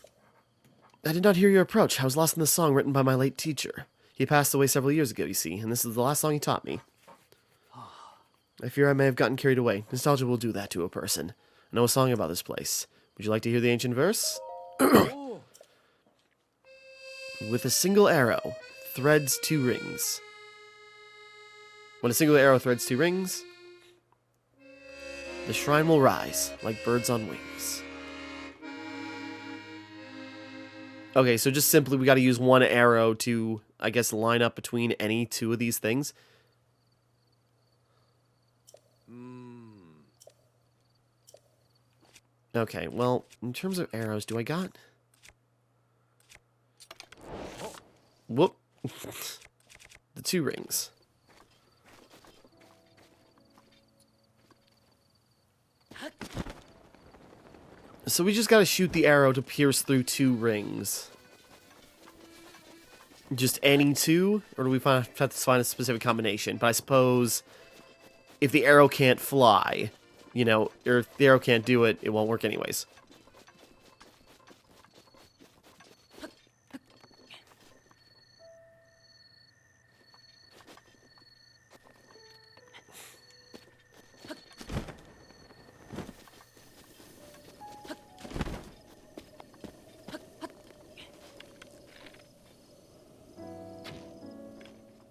I did not hear your approach. I was lost in the song written by my late teacher. He passed away several years ago, you see, and this is the last song he taught me. I fear I may have gotten carried away. Nostalgia will do that to a person. I know a song about this place. Would you like to hear the ancient verse? With a single arrow, threads 2 rings. When a single arrow threads 2 rings, the shrine will rise, like birds on wings. Okay, so just simply we gotta use one arrow to, I guess, line up between any 2 of these things. Okay, well, in terms of arrows, do I got... Whoop. The 2 rings. So we just gotta shoot the arrow to pierce through 2 rings. Just any 2? Or do we have to find a specific combination? But I suppose if the arrow can't fly, you know, or if the arrow can't do it, it won't work anyways.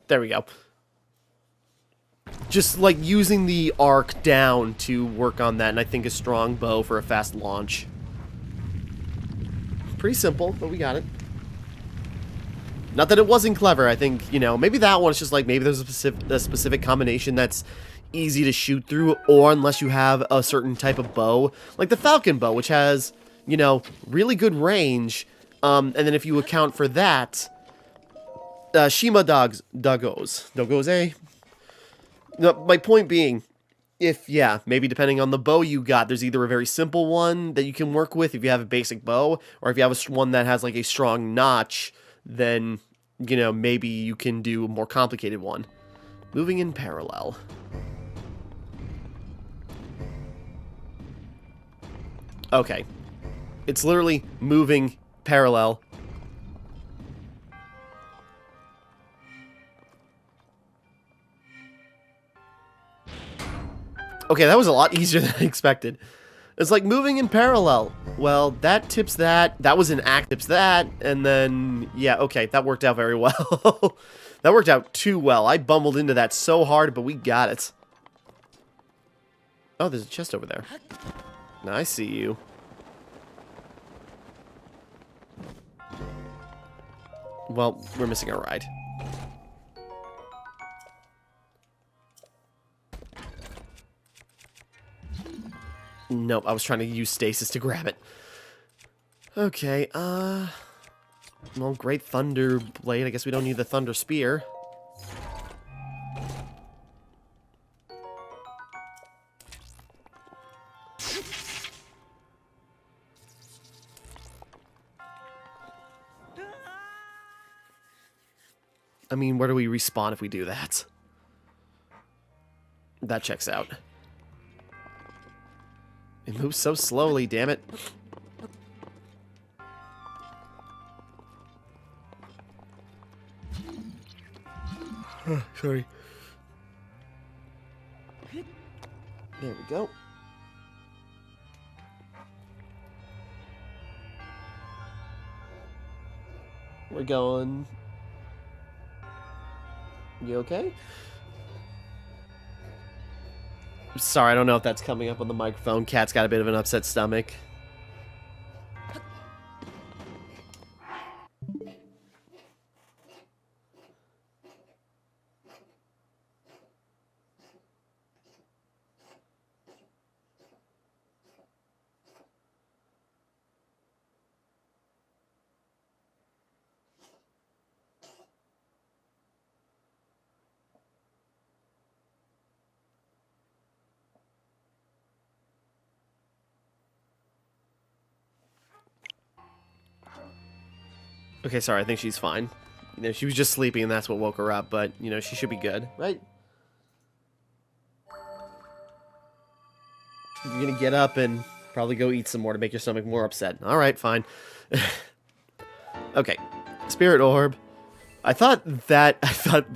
There we go. Just, like, using the arc down to work on that, and I think a strong bow for a fast launch. Pretty simple, but we got it. Not that it wasn't clever, I think, you know, maybe that one's just like, maybe there's a specific combination that's easy to shoot through, or unless you have a certain type of bow, like the falcon bow, which has, you know, really good range. And then if you account for that, Shima Doggos, eh? No, my point being, if, yeah, maybe depending on the bow you got, there's either a very simple one that you can work with if you have a basic bow, or if you have one that has, like, a strong notch, then, you know, maybe you can do a more complicated one. Moving in parallel. Okay. It's literally moving parallel. Okay, that was a lot easier than I expected. It's like moving in parallel. Well, that tips that. That was an act tips that. And then, yeah, okay, that worked out very well. That worked out too well. I bumbled into that so hard, but we got it. Oh, there's a chest over there. Now I see you. Well, we're missing our ride. Nope, I was trying to use stasis to grab it. Okay, well, great thunder blade. I guess we don't need the thunder spear. I mean, where do we respawn if we do that? That checks out. It moves so slowly, damn it. Sorry. There we go. We're going. You okay? Sorry, I don't know if that's coming up on the microphone. Cat's got a bit of an upset stomach. Okay, sorry, I think she's fine. You know, she was just sleeping and that's what woke her up, but, you know, she should be good, right? You're gonna get up and probably go eat some more to make your stomach more upset. Alright, fine. Okay, Spirit Orb. I thought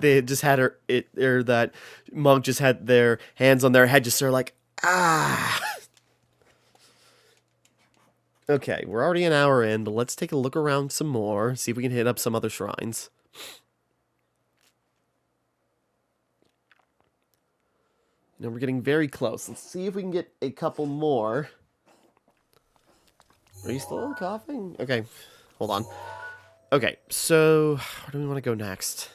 they just had or that monk just had their hands on their head, just sort of like, ah. Okay, we're already an hour in, but let's take a look around some more, see if we can hit up some other shrines. Now we're getting very close. Let's see if we can get a couple more. Are you still coughing? Okay, hold on. Okay, so where do we want to go next?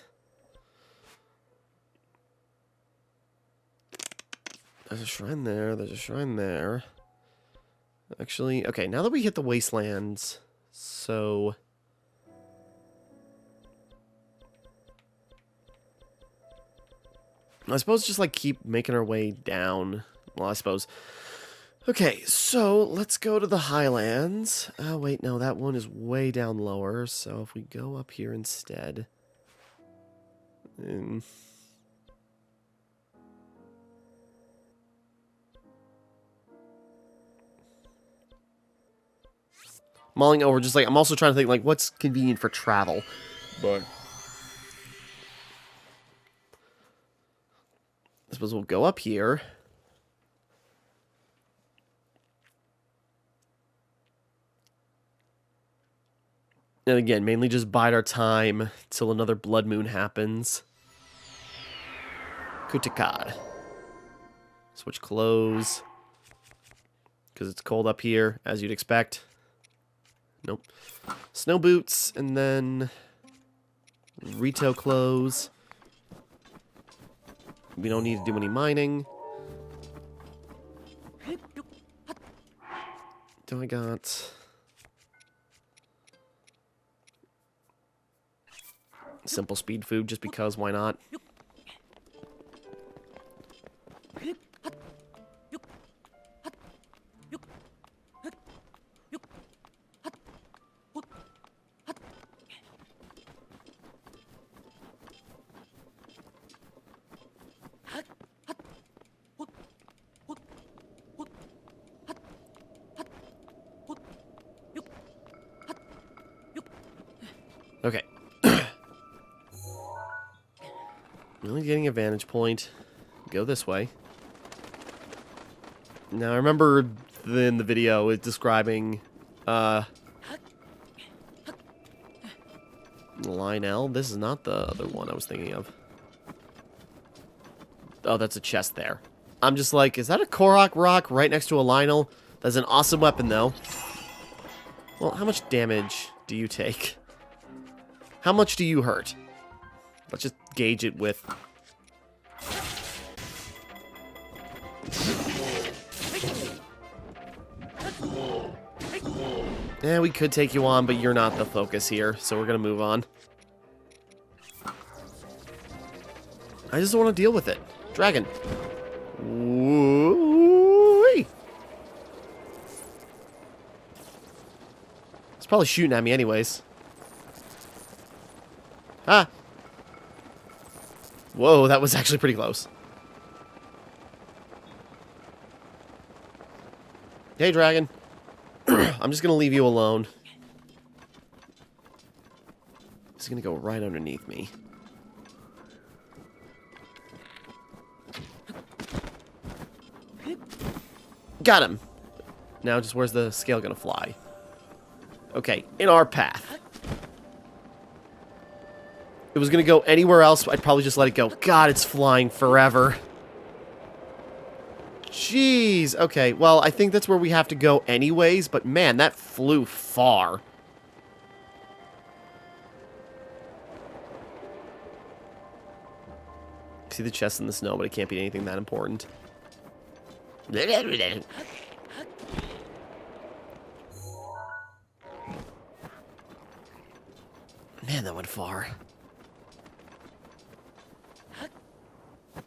There's a shrine there, there's a shrine there. Actually, okay, now that we hit the wastelands, so... I suppose just, like, keep making our way down. Well, I suppose. Okay, so let's go to the highlands. Oh, wait, no, that one is way down lower, so if we go up here instead... mulling over, just like, I'm also trying to think, like, what's convenient for travel. But I suppose we'll go up here. And again, mainly just bide our time till another blood moon happens. Kutikad. Switch clothes. Because it's cold up here, as you'd expect. Nope. Snow boots, and then retail clothes. We don't need to do any mining. Do I got... Simple speed food, just because, why not? Okay. Really getting a vantage point. Go this way. Now, I remember in the video it describing, Lionel. This is not the other one I was thinking of. Oh, that's a chest there. I'm just like, is that a Korok rock right next to a Lionel? That's an awesome weapon, though. Well, how much damage do you take? How much do you hurt? Let's just gauge it with... Yeah, we could take you on, but you're not the focus here, so we're gonna move on. I just don't want to deal with it. Dragon. Woo-wee. It's probably shooting at me anyways. Ah! Whoa, that was actually pretty close. Hey, dragon. I'm just gonna leave you alone. He's gonna go right underneath me. Got him! Now just where's the scale gonna fly? Okay, in our path. If it was gonna go anywhere else, I'd probably just let it go. God, it's flying forever. Jeez. Okay, well, I think that's where we have to go anyways, but man, that flew far. See the chest in the snow, but it can't be anything that important. Man, that went far.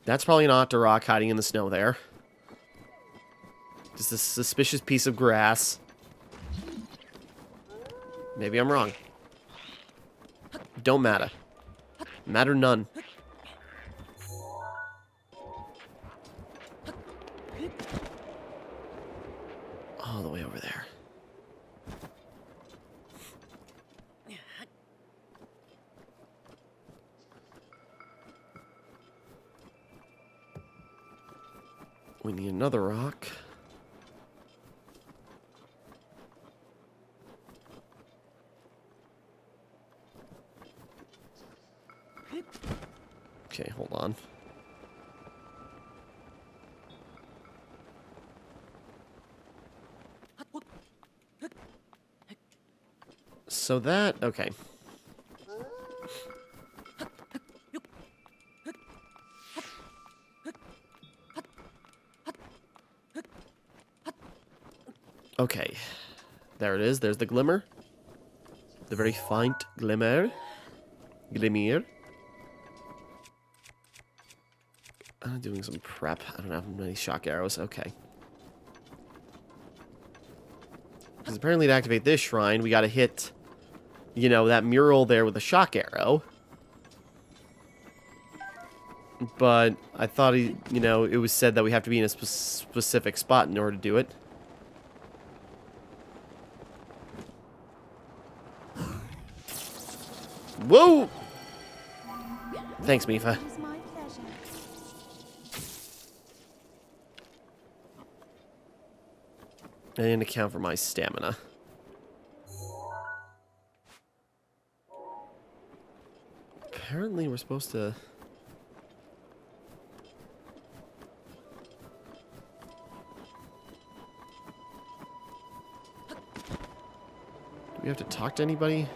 That's probably an Octorok hiding in the snow there. Just a suspicious piece of grass. Maybe I'm wrong. Don't matter. Matter none. All the way over there. We need another rock. Okay, hold on. So that, okay. Okay. There it is. There's the glimmer. The very faint glimmer. Glimmer. I'm doing some prep. I don't have many shock arrows. Okay. Because apparently to activate this shrine, we gotta hit, you know, that mural there with a shock arrow. But I thought, you know, it was said that we have to be in a specific spot in order to do it. Whoa! Thanks, Mifa. I didn't account for my stamina. Apparently we're supposed to... Do we have to talk to anybody?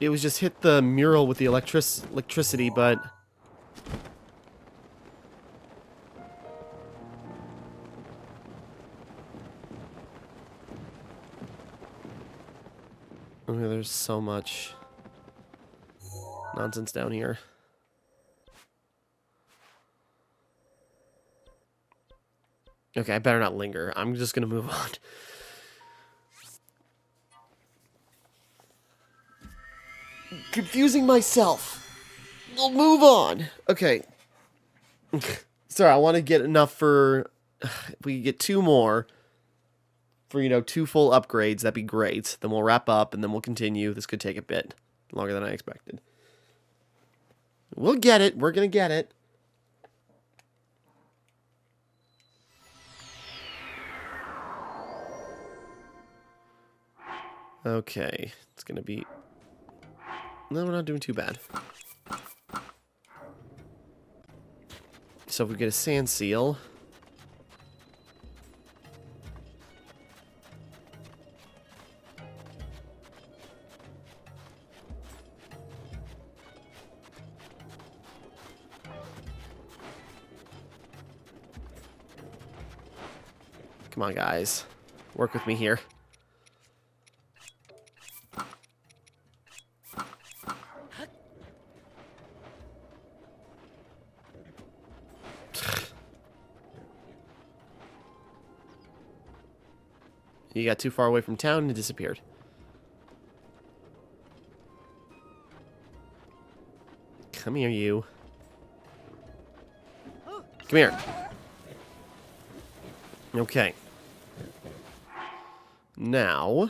it was just hit the mural with the electricity, but... Okay, there's so much nonsense down here. Okay, I better not linger. I'm just gonna move on. Confusing myself. We'll move on. Okay. Sorry, I want to get enough for... If we get 2 more for, you know, 2 full upgrades, that'd be great. Then we'll wrap up, and then we'll continue. This could take a bit longer than I expected. We'll get it. We're gonna get it. Okay. It's gonna be... No, we're not doing too bad. So if we get a sand seal... Come on, guys. Work with me here. You got too far away from town and it disappeared. Come here, you. Come here. Okay. Now...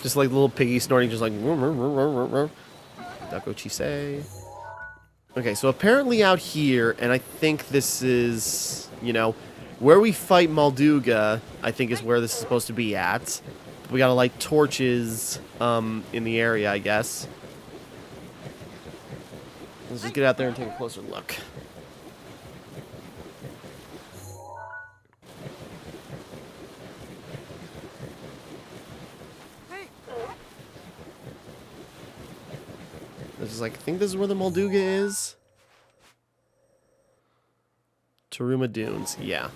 Just like the little piggy snorting, just like... Dako Chisei. Okay, so apparently out here, and I think this is, you know, where we fight Molduga, I think is where this is supposed to be at. We gotta light torches in the area, I guess. Let's just get out there and take a closer look. This is like, I think this is where the Molduga is. Taruma Dunes, yeah.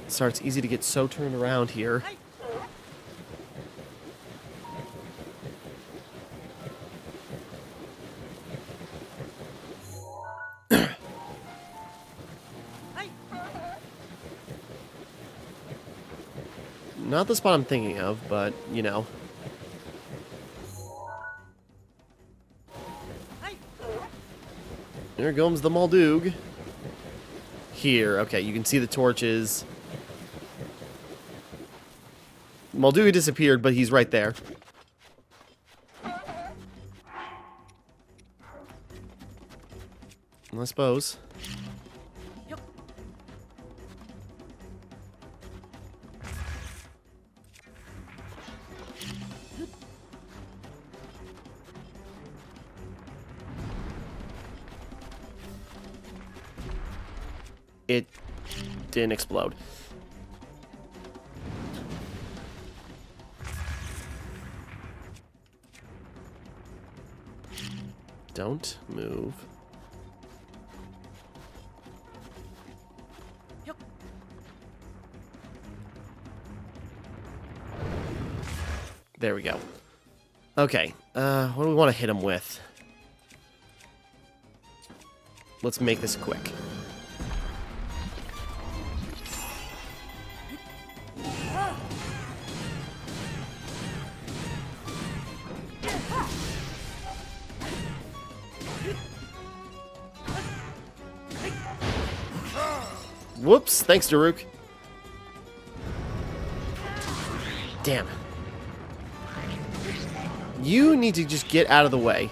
Sorry, it's easy to get so turned around here. Not the spot I'm thinking of, but, you know. There comes the Moldug. Here, okay, you can see the torches. Molduga disappeared, but he's right there. I suppose. It didn't explode. Don't move. There we go. Okay, what do we want to hit him with? Let's make this quick. Whoops, thanks, Daruk. Damn. You need to just get out of the way.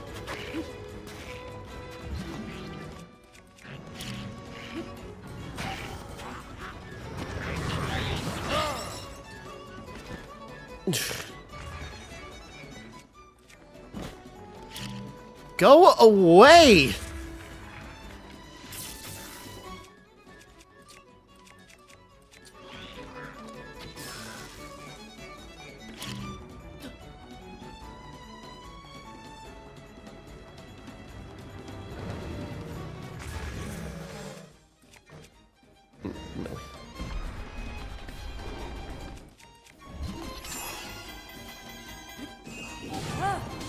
Go away!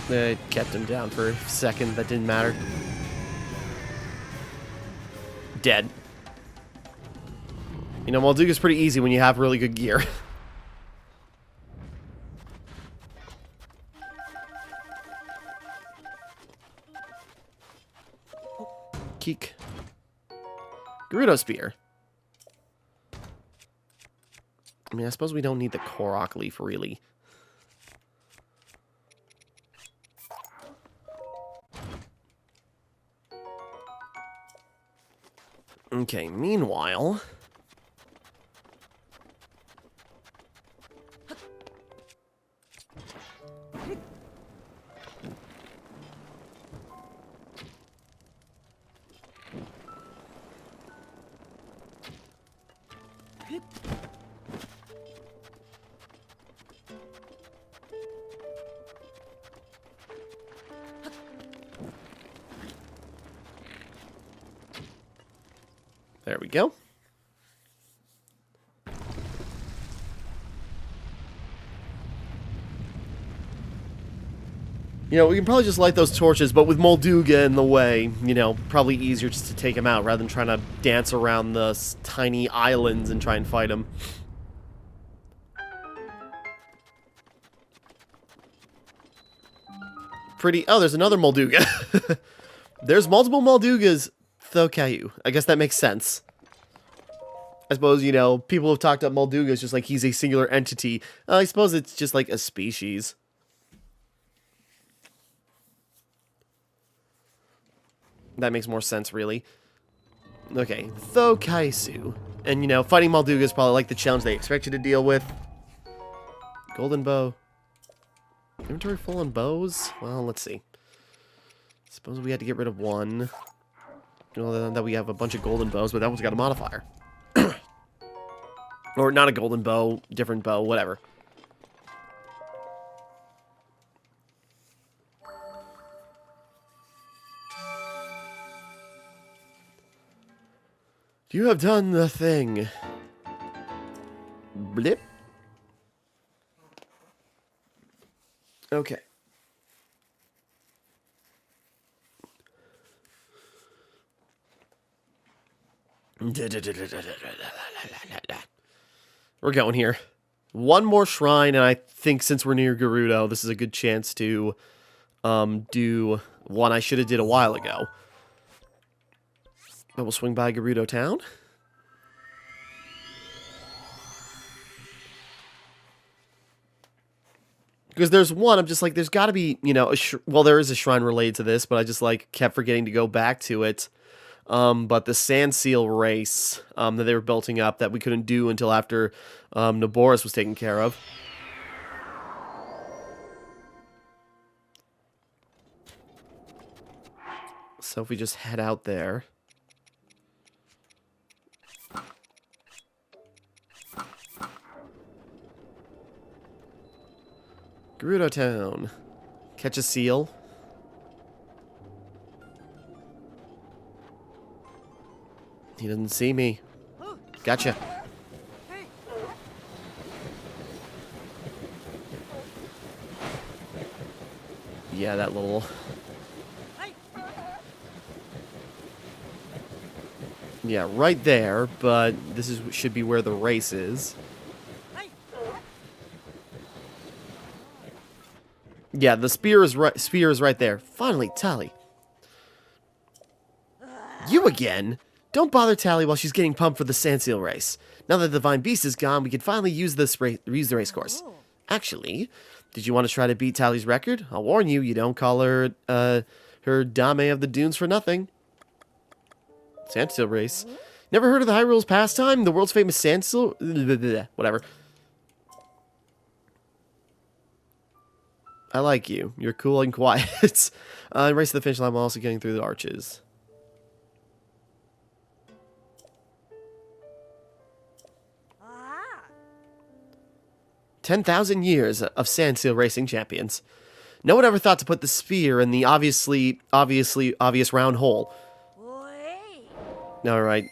It kept him down for a second. That didn't matter. Dead. You know, Molduga's pretty easy when you have really good gear. Keek. Gerudo Spear. I mean, I suppose we don't need the Korok Leaf, really. Okay, meanwhile... There we go. You know, we can probably just light those torches, but with Molduga in the way, you know, probably easier just to take him out rather than trying to dance around the tiny islands and try and fight him. Pretty... Oh, there's another Molduga. There's multiple Moldugas, though, Caillou. I guess that makes sense. I suppose, you know, people have talked up Molduga as just like he's a singular entity. I suppose it's just like a species. That makes more sense, really. Okay, Thokaisu. And, you know, fighting Molduga is probably like the challenge they expect you to deal with. Golden bow. Inventory full on bows? Well, let's see. Suppose we had to get rid of one. You know, that we have a bunch of golden bows, but that one's got a modifier. Or not a golden bow, different bow, whatever. You have done the thing. Blip. Okay. We're going here. One more shrine, and I think since we're near Gerudo, this is a good chance to do one I should have did a while ago. But we'll swing by Gerudo Town. Because there's one, I'm just like, there's got to be, you know, well, there is a shrine related to this, but I just, like, kept forgetting to go back to it. But the Sand Seal race that they were building up that we couldn't do until after Naboris was taken care of. So if we just head out there. Gerudo Town. Catch a seal. He doesn't see me. Gotcha. Yeah, that little... Yeah, right there, but this is should be where the race is. Yeah, the spear is right there. Finally, Tally. You again? Don't bother Tally while she's getting pumped for the Sand Seal race. Now that the Divine Beast is gone, we can finally use the race course. Actually, did you want to try to beat Tally's record? I'll warn you, you don't call her, her Dame of the Dunes for nothing. Sand Seal race. Never heard of the Hyrule's pastime? The world's famous Sand Seal? Whatever. I like you. You're cool and quiet. Race to the finish line while also getting through the arches. Ah. 10,000 years of sand seal racing champions. No one ever thought to put the spear in the obvious round hole. Oi. Alright.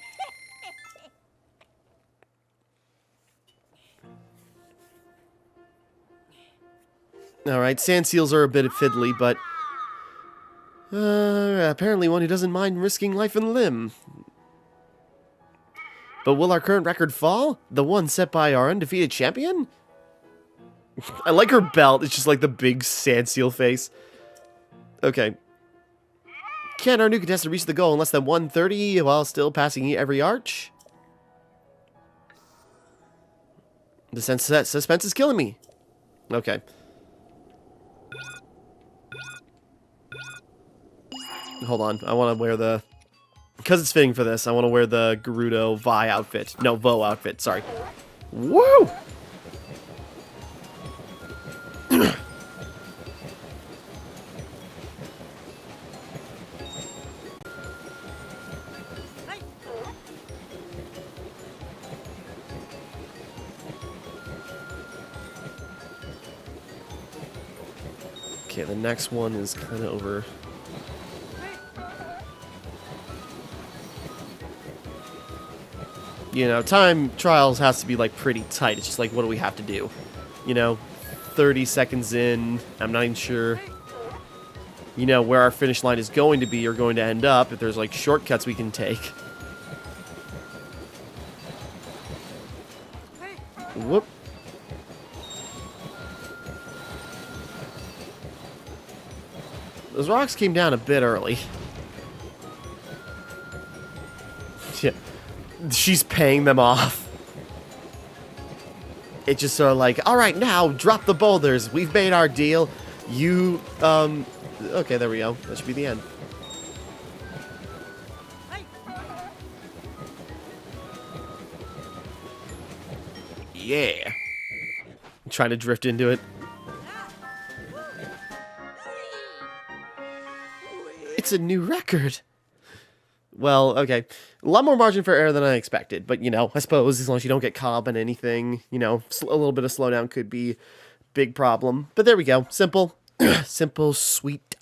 Alright, sand seals are a bit fiddly, but... apparently one who doesn't mind risking life and limb. But will our current record fall? The one set by our undefeated champion? I like her belt. It's just like the big sand seal face. Okay. Can our new contestant reach the goal in less than 1:30 while still passing every arch? The sense that suspense is killing me. Okay. Hold on. I want to wear the... Because it's fitting for this, I want to wear the Gerudo Vi outfit. No, Vo outfit. Sorry. Woo! Okay, the next one is kind of over. You know, time trials has to be, like, pretty tight. It's just like, what do we have to do? You know, 30 seconds in, I'm not even sure, you know, where our finish line is going to be or going to end up, if there's, like, shortcuts we can take. Whoop. Those rocks came down a bit early. Yeah. She's paying them off. It's just sort of like, alright, now, drop the boulders. We've made our deal. You, okay, there we go. That should be the end. Yeah. I'm trying to drift into it. It's a new record. Well, okay. A lot more margin for error than I expected. But, you know, I suppose as long as you don't get caught up in anything, you know, a little bit of slowdown could be a big problem. But there we go. Simple. Simple, sweet.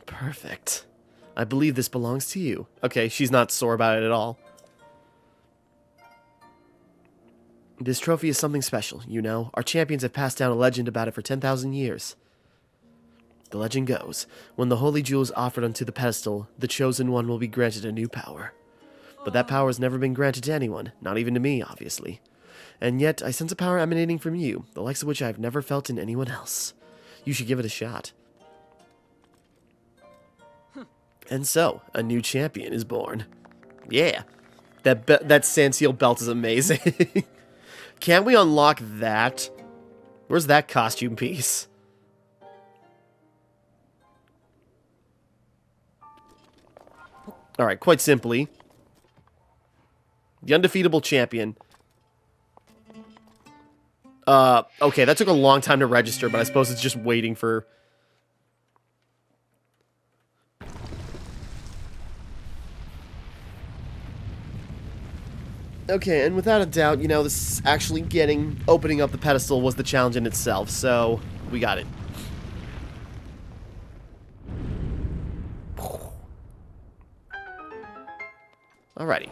Perfect. I believe this belongs to you. Okay, she's not sore about it at all. This trophy is something special, you know. Our champions have passed down a legend about it for 10,000 years. The legend goes, when the holy jewel is offered unto the pedestal, the chosen one will be granted a new power. But that power has never been granted to anyone, not even to me, obviously. And yet, I sense a power emanating from you, the likes of which I have never felt in anyone else. You should give it a shot. And so, a new champion is born. Yeah. That sand seal belt is amazing. Can't we unlock that? Where's that costume piece? Alright, quite simply. The undefeatable champion. Okay, that took a long time to register, but I suppose it's just waiting for... Okay, and without a doubt, you know, this actually opening up the pedestal was the challenge in itself, so we got it. Alrighty.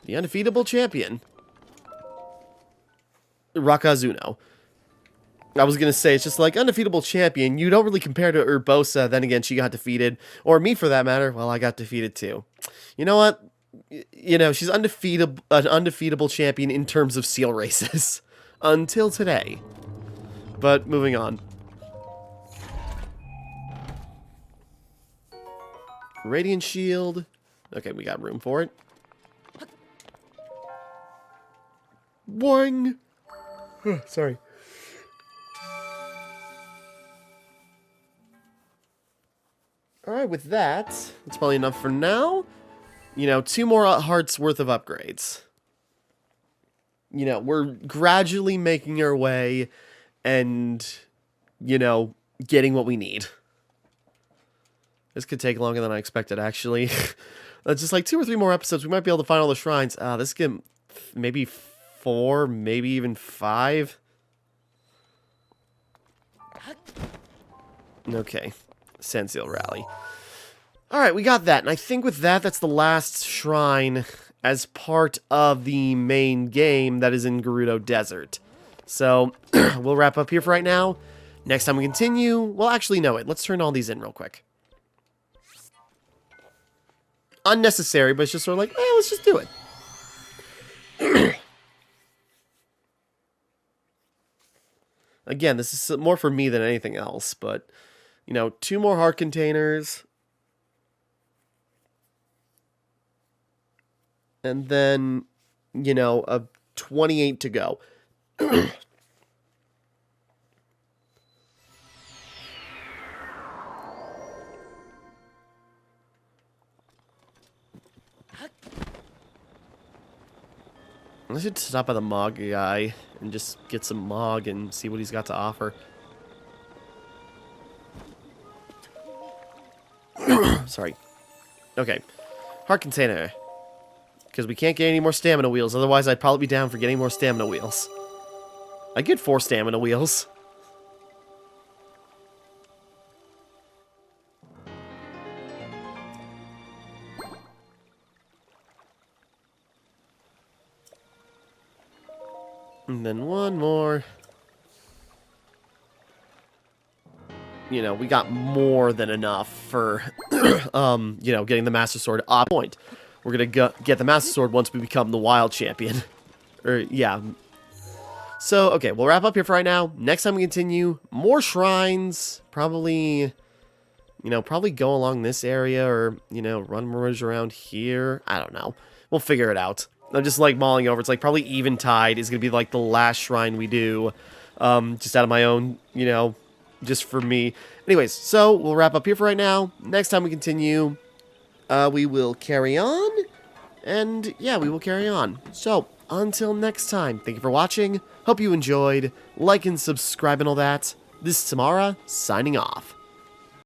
The undefeatable champion. Rakazuno. I was gonna say, it's just like, undefeatable champion, you don't really compare to Urbosa, then again, she got defeated. Or me, for that matter, well, I got defeated too. You know what? You know, she's an undefeatable champion in terms of seal races. Until today. But, moving on. Radiant Shield. Okay, we got room for it. Boing! Sorry. Alright, with that, that's probably enough for now. You know, 2 more hearts worth of upgrades. you know, we're gradually making our way and, you know, getting what we need. This could take longer than I expected, actually. Just like 2 or 3 more episodes, we might be able to find all the shrines. This could maybe 4, maybe even 5. Okay. Sandseal Rally. Alright, we got that. And I think with that, that's the last shrine as part of the main game that is in Gerudo Desert. So, we'll wrap up here for right now. Next time we continue, well, actually, no, wait. Let's turn all these in real quick. Unnecessary, but it's just sort of like, let's just do it. Again, this is more for me than anything else, but, you know, 2 more heart containers. And then, you know, a 28 to go. I should stop by the Mog guy and just get some Mog and see what he's got to offer. Sorry. Okay. Heart container. Because we can't get any more stamina wheels, otherwise I'd probably be down for getting more stamina wheels. I get 4 stamina wheels. And then 1 more. You know, we got more than enough for, you know, getting the Master Sword on point. We're gonna get the Master Sword once we become the Wild Champion. Yeah. So, okay, we'll wrap up here for right now. Next time we continue, more shrines. Probably, you know, probably go along this area or, you know, run merge around here. I don't know. We'll figure it out. I'm just, like, mulling over. It's, like, probably Eventide is going to be, like, the last shrine we do. Just out of my own, you know, just for me. Anyways, so we'll wrap up here for right now. Next time we continue, we will carry on. And, yeah, we will carry on. So, until next time, thank you for watching. Hope you enjoyed. Like and subscribe and all that. This is Timmara, signing off.